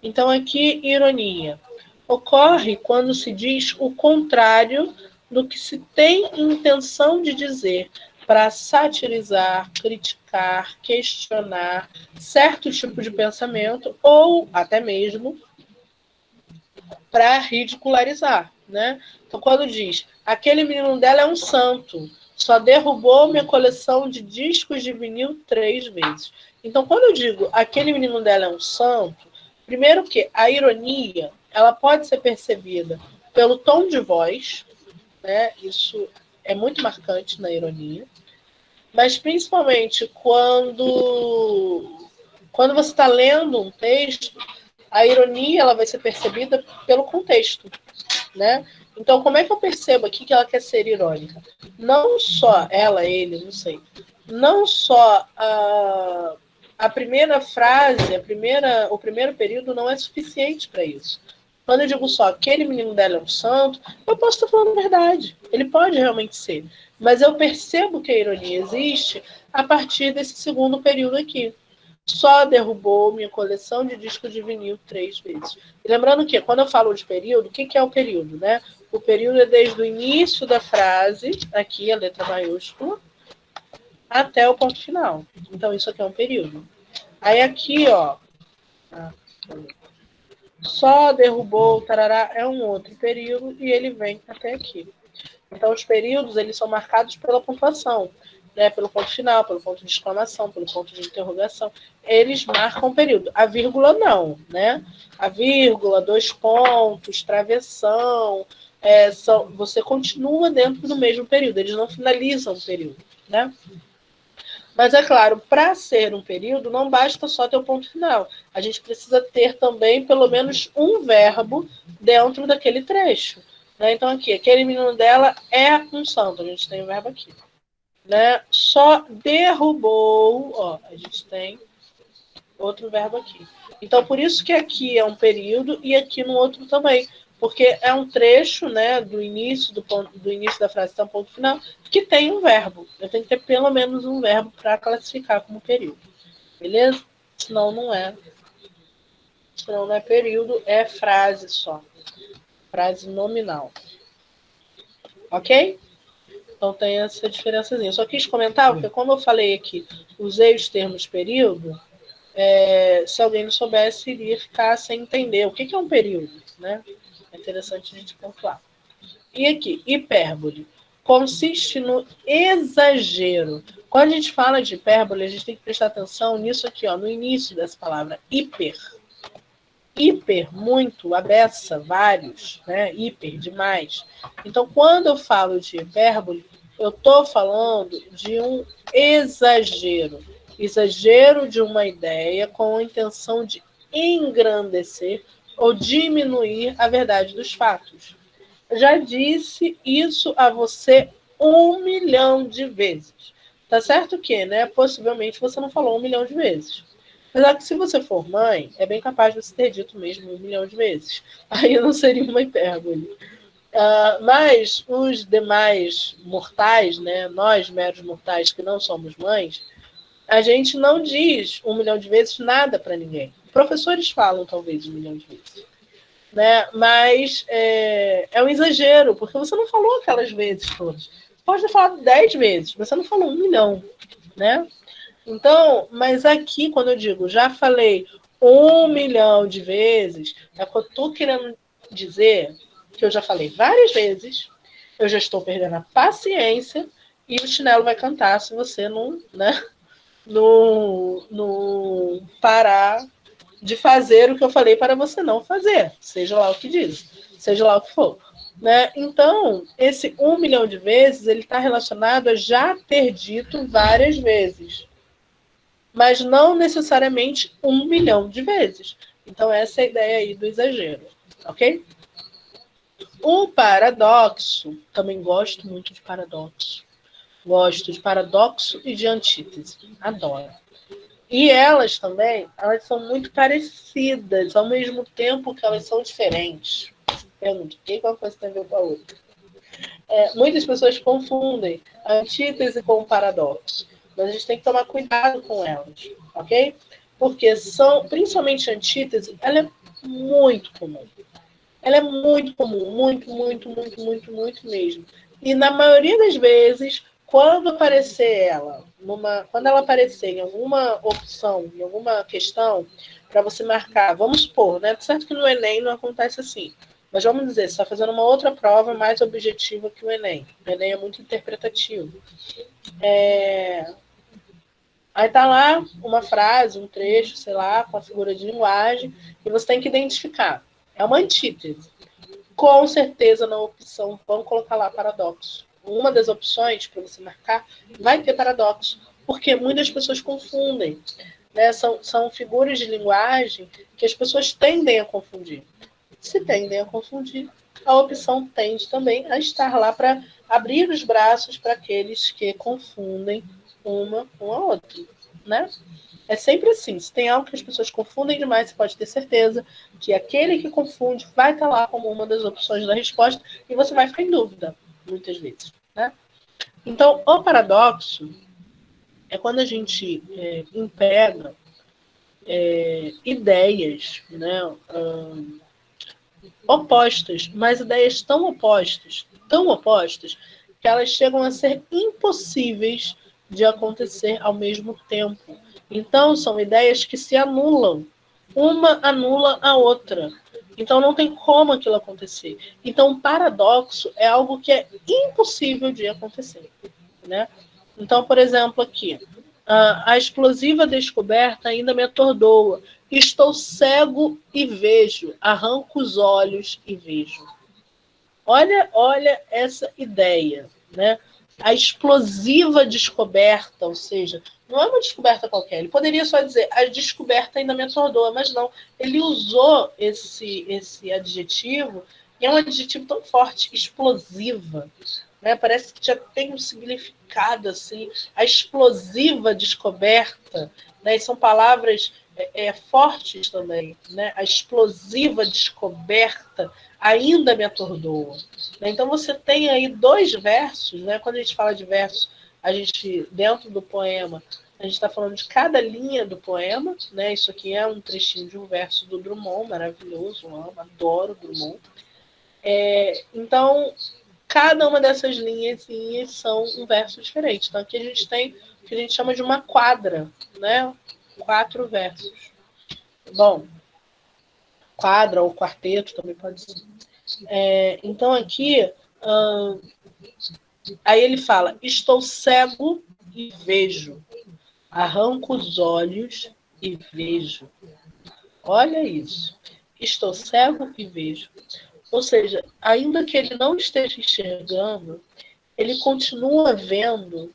Então, aqui, ironia. Ocorre quando se diz o contrário do que se tem intenção de dizer, para satirizar, criticar, questionar certo tipo de pensamento ou até mesmo para ridicularizar, né? Então, quando diz, aquele menino dela é um santo, só derrubou minha coleção de discos de vinil 3 vezes. Então, quando eu digo, aquele menino dela é um santo, primeiro que a ironia, ela pode ser percebida pelo tom de voz, né? Isso é muito marcante na ironia. Mas principalmente quando você está lendo um texto, a ironia ela vai ser percebida pelo contexto, né? Então, como é que eu percebo aqui que ela quer ser irônica? Não só ela, ele, não sei. Não só a primeira frase, o primeiro período não é suficiente para isso. Quando eu digo só, aquele menino dela é um santo, eu posso estar falando a verdade. Ele pode realmente ser. Mas eu percebo que a ironia existe a partir desse segundo período aqui. Só derrubou minha coleção de discos de vinil 3 vezes. E lembrando que, quando eu falo de período, o que é o período, né? O período é desde o início da frase, aqui a letra maiúscula, até o ponto final. Então, isso aqui é um período. Aí aqui, ó, só derrubou, tarará, é um outro período e ele vem até aqui. Então, os períodos, eles são marcados pela pontuação, né? Pelo ponto final, pelo ponto de exclamação, pelo ponto de interrogação. Eles marcam o período. A vírgula, não, né? A vírgula, 2 pontos, travessão, você continua dentro do mesmo período. Eles não finalizam o período, né? Mas, é claro, para ser um período, não basta só ter o ponto final. A gente precisa ter também, pelo menos, um verbo dentro daquele trecho. Né? Então, aqui, aquele menino dela é um santo. A gente tem o verbo aqui. Né? Só derrubou. Ó, a gente tem outro verbo aqui. Então, por isso que aqui é um período e aqui no outro também. Porque é um trecho, né, do início da frase até o ponto final, que tem um verbo. Eu tenho que ter pelo menos um verbo para classificar como período. Beleza? Senão não é. Senão não é período, é frase só. Frase nominal. Ok? Então tem essa diferençazinha. Só quis comentar, porque como eu falei aqui, usei os termos período, se alguém não soubesse, iria ficar sem entender o que é um período, né? É interessante a gente pontuar. E aqui, hipérbole. Consiste no exagero. Quando a gente fala de hipérbole, a gente tem que prestar atenção nisso aqui, ó, no início dessa palavra, hiper. Hiper, muito, a beça, vários, né? Hiper, demais. Então, quando eu falo de hipérbole, eu estou falando de um exagero. Exagero de uma ideia com a intenção de engrandecer ou diminuir a verdade dos fatos. Já disse isso a você 1 milhão de vezes. Tá certo que, né? Possivelmente você não falou 1 milhão de vezes. Apesar que se você for mãe, é bem capaz de você ter dito mesmo 1 milhão de vezes. Aí não seria uma hipérbole. Mas os demais mortais, né, nós meros mortais que não somos mães, a gente não diz 1 milhão de vezes nada para ninguém. Professores falam talvez 1 milhão de vezes, né? Mas é um exagero, porque você não falou aquelas vezes todas. Pode ter falado 10 vezes, mas você não falou 1 milhão, né? Então, mas aqui, quando eu digo já falei 1 milhão de vezes, é que eu estou querendo dizer que eu já falei várias vezes, eu já estou perdendo a paciência e o chinelo vai cantar se você não, né, não parar de fazer o que eu falei para você não fazer, seja lá o que diz, seja lá o que for. Né? Então, esse 1 milhão de vezes, ele está relacionado a já ter dito várias vezes, mas não necessariamente 1 milhão de vezes. Então, essa é a ideia aí do exagero, ok? O paradoxo, também gosto muito de paradoxo. Gosto de paradoxo e de antítese, adoro. E elas também, elas são muito parecidas, ao mesmo tempo que elas são diferentes. Pergunta, o que uma coisa tem a ver com a outra? Muitas pessoas confundem a antítese com o paradoxo, mas a gente tem que tomar cuidado com elas, ok? Porque principalmente a antítese, ela é muito comum. Ela é muito comum, muito mesmo. E na maioria das vezes, quando ela aparecer em alguma opção, em alguma questão, para você marcar, vamos supor, né? Certo que no Enem não acontece assim. Mas vamos dizer, você está fazendo uma outra prova mais objetiva que o Enem. O Enem é muito interpretativo. Aí tá lá uma frase, um trecho, sei lá, com a figura de linguagem, e você tem que identificar. É uma antítese. Com certeza na opção, vamos colocar lá paradoxo. Uma das opções para você marcar vai ter paradoxo, porque muitas pessoas confundem. Né? São figuras de linguagem que as pessoas tendem a confundir. Se tendem a confundir, a opção tende também a estar lá para abrir os braços para aqueles que confundem uma com a outra. Né? É sempre assim. Se tem algo que as pessoas confundem demais, você pode ter certeza que aquele que confunde vai estar lá como uma das opções da resposta e você vai ficar em dúvida, muitas vezes. Né? Então, o paradoxo é quando a gente emprega ideias, né, opostas, mas ideias tão opostas, que elas chegam a ser impossíveis de acontecer ao mesmo tempo. Então, são ideias que se anulam. Uma anula a outra. Então, não tem como aquilo acontecer. Então, o paradoxo é algo que é impossível de acontecer. Né? Então, por exemplo, aqui. A explosiva descoberta ainda me atordoa. Estou cego e vejo. Arranco os olhos e vejo. Olha essa ideia, né? A explosiva descoberta, ou seja, não é uma descoberta qualquer. Ele poderia só dizer, a descoberta ainda me atordoa, mas não. Ele usou esse adjetivo, e é um adjetivo tão forte, explosiva. Né? Parece que já tem um significado, assim. A explosiva descoberta, né? E são palavras fortes também. Né? A explosiva descoberta ainda me atordoa. Então você tem aí 2 versos, né? Quando a gente fala de versos, a gente, dentro do poema, a gente está falando de cada linha do poema, né? Isso aqui é um trechinho de um verso do Drummond, maravilhoso, eu amo, adoro Drummond. Então, cada uma dessas linhas são um verso diferente. Então aqui a gente tem o que a gente chama de uma quadra, né? 4 versos. Bom, quadra ou quarteto também pode ser. Então aqui, aí ele fala, estou cego e vejo, arranco os olhos e vejo. Olha isso, estou cego e vejo. Ou seja, ainda que ele não esteja enxergando, ele continua vendo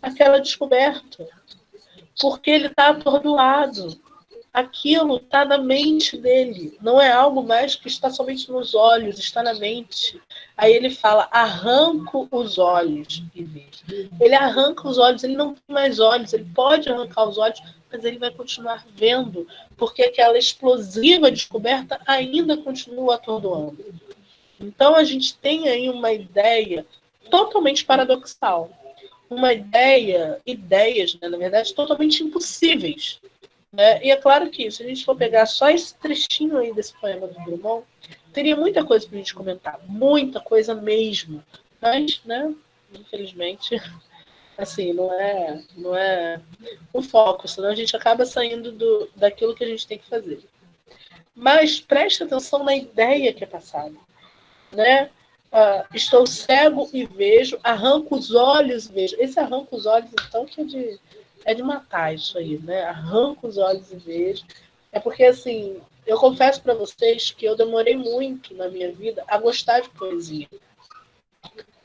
aquela descoberta, porque ele está atordoado. Aquilo está na mente dele, não é algo mais que está somente nos olhos, está na mente. Aí ele fala, arranco os olhos e vejo. Ele arranca os olhos, ele não tem mais olhos, ele pode arrancar os olhos, mas ele vai continuar vendo, porque aquela explosiva descoberta ainda continua atordoando. Então, a gente tem aí uma ideia totalmente paradoxal. Uma ideias, né, na verdade, totalmente impossíveis. Né? E é claro que, se a gente for pegar só esse trechinho aí desse poema do Drummond, teria muita coisa para a gente comentar. Muita coisa mesmo. Mas, né, infelizmente, assim, não é o foco, senão a gente acaba saindo daquilo que a gente tem que fazer. Mas preste atenção na ideia que é passada. Né? Estou cego e vejo, arranco os olhos e vejo. Esse arranco os olhos, então, que é de matar isso aí, né? Arranco os olhos e vejo. É porque, assim, eu confesso para vocês que eu demorei muito na minha vida a gostar de poesia.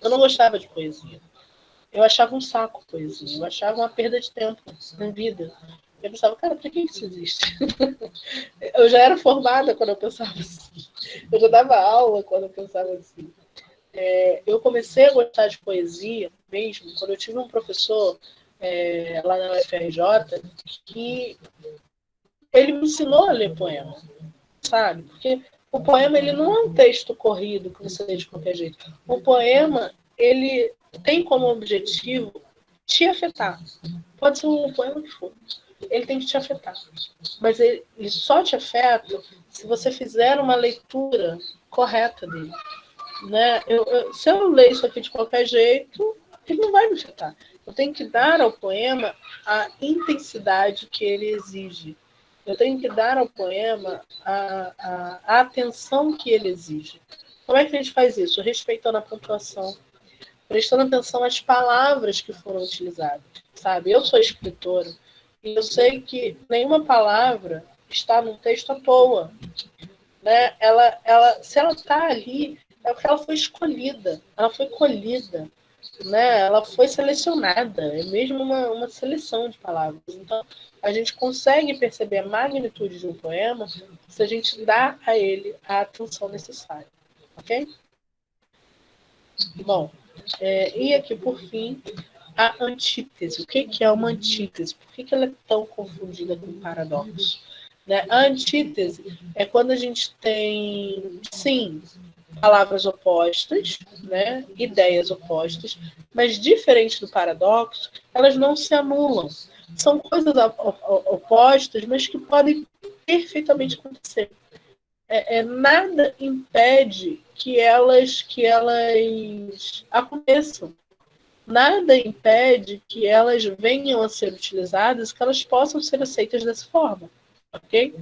Eu não gostava de poesia. Eu achava um saco poesia. Eu achava uma perda de tempo na vida. Eu pensava, cara, por que isso existe? Eu já era formada quando eu pensava assim. Eu já dava aula quando eu pensava assim. Eu comecei a gostar de poesia mesmo quando eu tive um professor lá na UFRJ que ele me ensinou a ler poema, sabe? Porque o poema ele não é um texto corrido que você lê de qualquer jeito. O poema ele tem como objetivo te afetar. Pode ser um poema que for. Ele tem que te afetar. Mas ele só te afeta se você fizer uma leitura correta dele. Né? Se eu ler isso aqui de qualquer jeito, ele não vai me afetar. Eu tenho que dar ao poema a intensidade que ele exige. Eu tenho que dar ao poema a atenção que ele exige. Como é que a gente faz isso? Respeitando a pontuação, prestando atenção às palavras que foram utilizadas. Sabe? Eu sou escritora e eu sei que nenhuma palavra está num texto à toa. Né? Se ela está ali, é porque ela foi escolhida, ela foi colhida, né? Ela foi selecionada, é mesmo uma seleção de palavras. Então, a gente consegue perceber a magnitude de um poema se a gente dá a ele a atenção necessária. Ok? Bom, e aqui, por fim, a antítese. O que é uma antítese? Por que ela é tão confundida com paradoxo? Né? A antítese é quando a gente tem, sim, palavras opostas, né? Ideias opostas, mas diferente do paradoxo, elas não se anulam. São coisas opostas, mas que podem perfeitamente acontecer. Nada impede que elas aconteçam. Nada impede que elas venham a ser utilizadas, que elas possam ser aceitas dessa forma. Ok?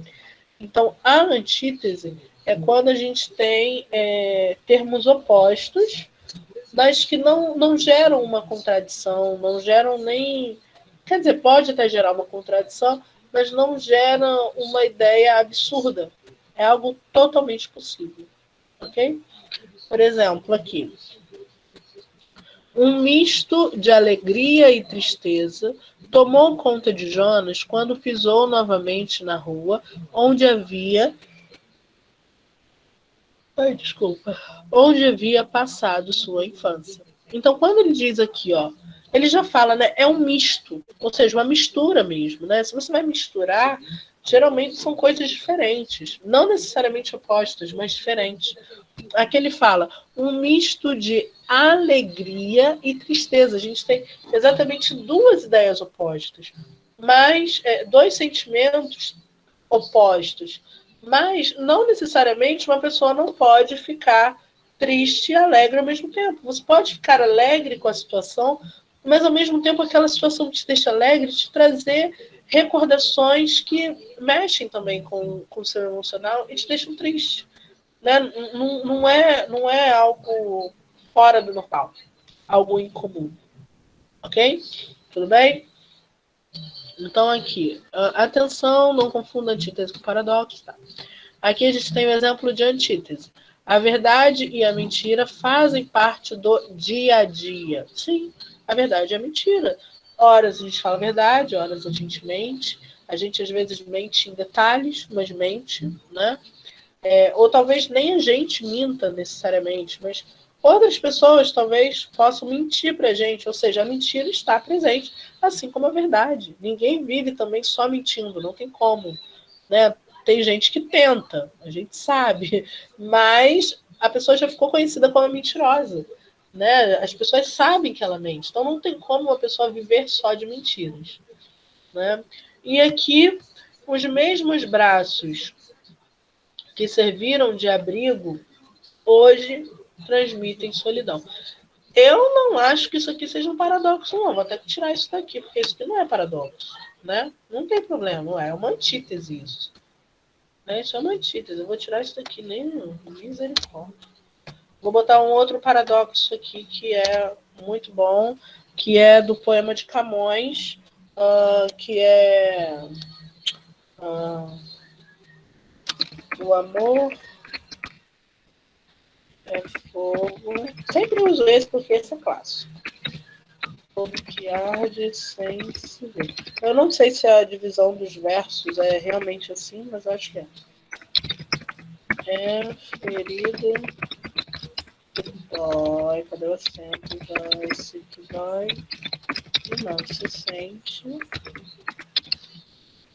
Então, a antítese é quando a gente tem termos opostos, mas que não geram uma contradição, não geram nem... Quer dizer, pode até gerar uma contradição, mas não gera uma ideia absurda. É algo totalmente possível. Ok? Por exemplo, aqui. Um misto de alegria e tristeza tomou conta de Jonas quando pisou novamente na rua onde havia passado sua infância. Então, quando ele diz aqui, ó, ele já fala, né, é um misto, ou seja, uma mistura mesmo, né? Se você vai misturar, geralmente são coisas diferentes, não necessariamente opostas, mas diferentes. Aqui ele fala um misto de alegria e tristeza. A gente tem exatamente duas ideias opostas, mas dois sentimentos opostos. Mas não necessariamente uma pessoa não pode ficar triste e alegre ao mesmo tempo. Você pode ficar alegre com a situação, mas ao mesmo tempo aquela situação que te deixa alegre te trazer recordações que mexem também com o seu emocional e te deixam triste. Né? Não é algo fora do normal, algo incomum. Ok? Tudo bem? Então, aqui, atenção, não confunda antítese com paradoxo. Tá? Aqui a gente tem o exemplo de antítese. A verdade e a mentira fazem parte do dia a dia. Sim, a verdade e a mentira. Horas a gente fala a verdade, horas a gente mente. A gente às vezes mente em detalhes, mas mente, né? Ou talvez nem a gente minta necessariamente, mas outras pessoas talvez possam mentir para a gente, ou seja, a mentira está presente, assim como a verdade. Ninguém vive também só mentindo, não tem como. Né? Tem gente que tenta, a gente sabe, mas a pessoa já ficou conhecida como mentirosa, né? As pessoas sabem que ela mente, então não tem como uma pessoa viver só de mentiras, né? E aqui, os mesmos braços que serviram de abrigo, hoje transmitem solidão. Eu não acho que isso aqui seja um paradoxo, não. Vou até tirar isso daqui, porque isso aqui não é paradoxo, né? Não tem problema, é uma antítese isso. Né? Isso é uma antítese. Eu vou tirar isso daqui, nem misericórdia. Vou botar um outro paradoxo aqui que é muito bom, que é do poema de Camões, que é o amor é fogo. Sempre uso esse porque esse é clássico. Fogo que arde sem se ver. Eu não sei se a divisão dos versos é realmente assim, mas acho que é. É ferida que dói, cadê o acento? Dói-se que dói e não se sente.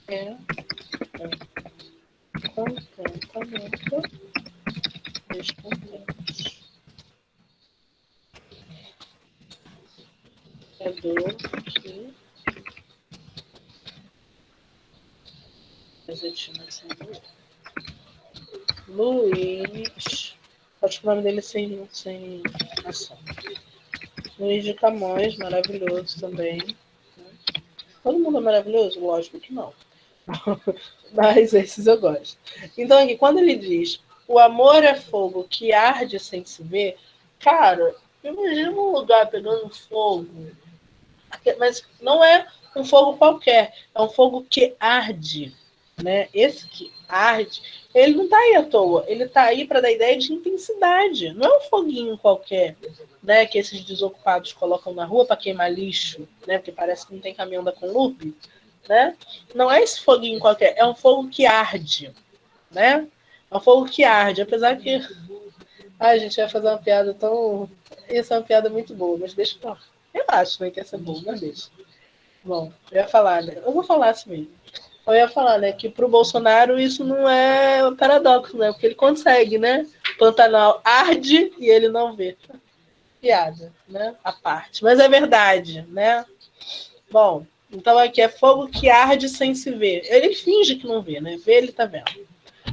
É contentamento descontente. É dor que Argentina sem dor. Luiz. Acho que o nome dele sem ação. Luiz de Camões, maravilhoso também. Todo mundo é maravilhoso? Lógico que não. Mas esses eu gosto. Então, aqui, quando ele diz o amor é fogo que arde sem se ver, cara, imagina um lugar pegando fogo. Mas não é um fogo qualquer, é um fogo que arde. Né? Esse que arde, ele não está aí à toa, ele está aí para dar ideia de intensidade. Não é um foguinho qualquer, né, que esses desocupados colocam na rua para queimar lixo, né, porque parece que não tem caminhão da Conlup, né? Não é esse foguinho qualquer, é um fogo que arde, né? É um fogo que arde, apesar que a gente vai fazer uma piada tão, essa é uma piada muito boa, mas deixa eu, eu acho, né, que essa é boa, mas deixa. Bom, eu ia falar, né? Eu vou falar assim mesmo. Eu ia falar, né, que pro Bolsonaro isso não é um paradoxo, né? Porque ele consegue, né? Pantanal arde e ele não vê. Piada, né? A parte. Mas é verdade, né? Bom, então aqui é fogo que arde sem se ver. Ele finge que não vê, né? Vê, ele tá vendo.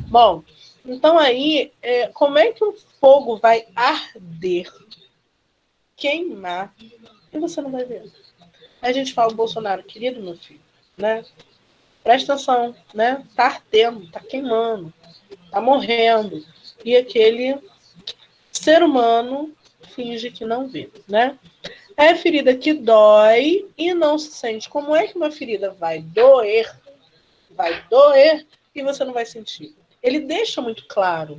Bom, então aí, como é que o fogo vai arder, queimar, e você não vai ver? Aí a gente fala, Bolsonaro, querido meu filho, né? Presta atenção, né? Tá ardendo, tá queimando, tá morrendo. E aquele ser humano finge que não vê, né? É ferida que dói e não se sente. Como é que uma ferida vai doer? Vai doer e você não vai sentir. Ele deixa muito claro,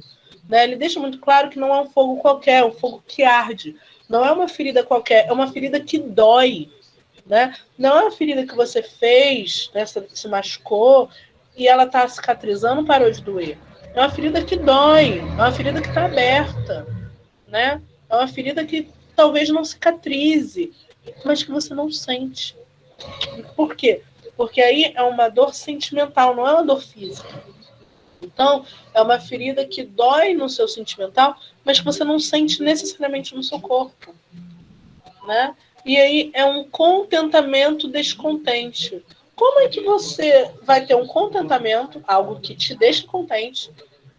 né? Ele deixa muito claro que não é um fogo qualquer, é um fogo que arde. Não é uma ferida qualquer, é uma ferida que dói. Né? Não é uma ferida que você fez, né, se machucou e ela está cicatrizando, parou de doer. É uma ferida que dói, é uma ferida que está aberta, né? É uma ferida que talvez não cicatrize, mas que você não sente. Por quê? Porque aí é uma dor sentimental, não é uma dor física. Então, é uma ferida que dói no seu sentimental, mas que você não sente necessariamente no seu corpo, né? E aí é um contentamento descontente. Como é que você vai ter um contentamento, algo que te deixa contente,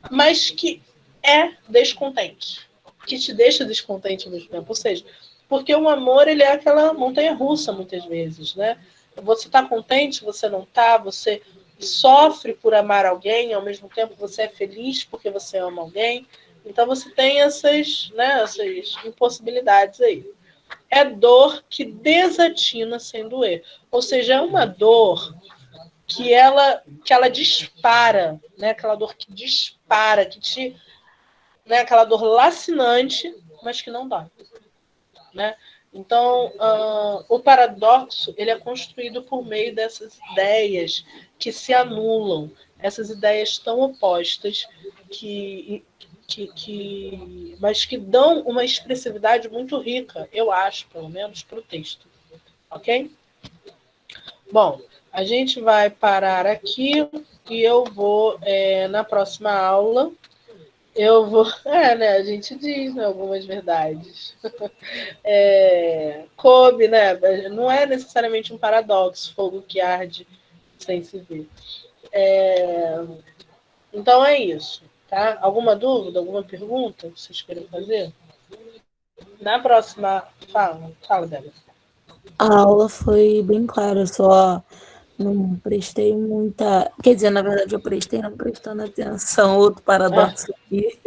mas que é descontente, que te deixa descontente ao mesmo tempo? Ou seja, porque o amor, ele é aquela montanha-russa muitas vezes, né? Você está contente, você não está, você sofre por amar alguém, ao mesmo tempo você é feliz porque você ama alguém. Então você tem essas, né, essas impossibilidades aí. É dor que desatina sem doer. Ou seja, é uma dor que ela dispara, né? Aquela dor que dispara, que te, né? Aquela dor lacinante, mas que não dói, né? Então, o paradoxo, ele é construído por meio dessas ideias que se anulam, essas ideias tão opostas mas que dão uma expressividade muito rica, eu acho, pelo menos, para o texto. Ok? Bom, a gente vai parar aqui e eu vou, na próxima aula, Eu vou. Né? A gente diz, né, algumas verdades. Coube, né? Não é necessariamente um paradoxo, fogo que arde sem se ver. Então é isso, tá? Alguma dúvida, alguma pergunta que vocês queiram fazer? Na próxima. Fala, Débora. A aula foi bem clara, só não prestei muita. Quer dizer, na verdade, eu prestei não prestando atenção, outro paradoxo aqui,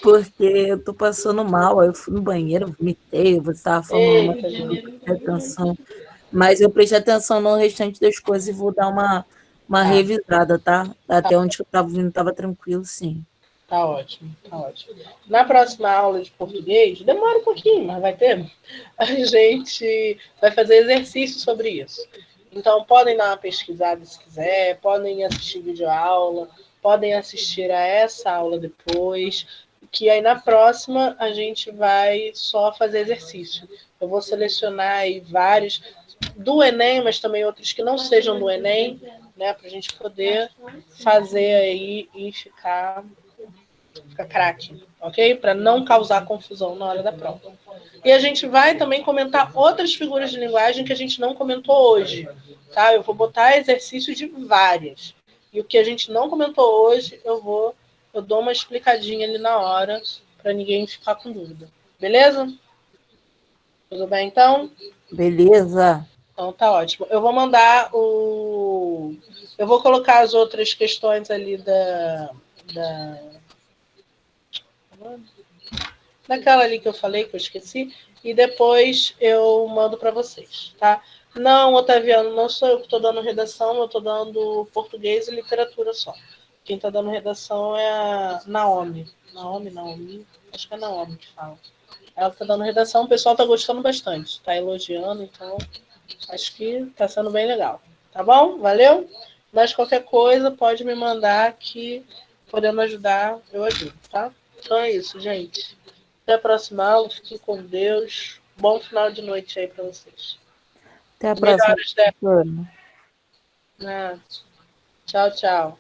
porque eu tô passando mal. Aí eu fui no banheiro, vomitei, você estava falando uma Eita, não gente. prestei atenção. Mas eu prestei atenção no restante das coisas e vou dar uma Tá, revisada, tá? Até onde eu estava vindo, estava tranquilo, sim. tá ótimo, tá ótimo. Na próxima aula de português, demora um pouquinho, mas vai ter. A gente vai fazer exercício sobre isso. Então, podem dar uma pesquisada se quiser, podem assistir videoaula, podem assistir a essa aula depois, que aí na próxima a gente vai só fazer exercício. Eu vou selecionar aí vários do Enem, mas também outros que não sejam do Enem, né, para a gente poder fazer aí e ficar craque, ok? Para não causar confusão na hora da prova. E a gente vai também comentar outras figuras de linguagem que a gente não comentou hoje, tá? Eu vou botar exercício de várias. E o que a gente não comentou hoje, eu dou uma explicadinha ali na hora, para ninguém ficar com dúvida. Beleza? Tudo bem, então? Beleza? Então tá ótimo. Eu vou mandar o. Eu vou colocar as outras questões ali daquela ali que eu falei, que eu esqueci, e depois eu mando para vocês, tá? Não, Otaviano, não sou eu que estou dando redação, eu estou dando português e literatura só. Quem está dando redação é a Naomi. Naomi? Acho que é Naomi que fala. Ela está dando redação, o pessoal está gostando bastante, está elogiando, então acho que está sendo bem legal. Tá bom? Valeu? Mas qualquer coisa pode me mandar que, podendo ajudar, eu ajudo, tá? Então é isso, gente. Até a próxima aula. Fiquem com Deus. Bom final de noite aí para vocês. Até a próxima, Melhoras, Débora. professora. Tchau, tchau.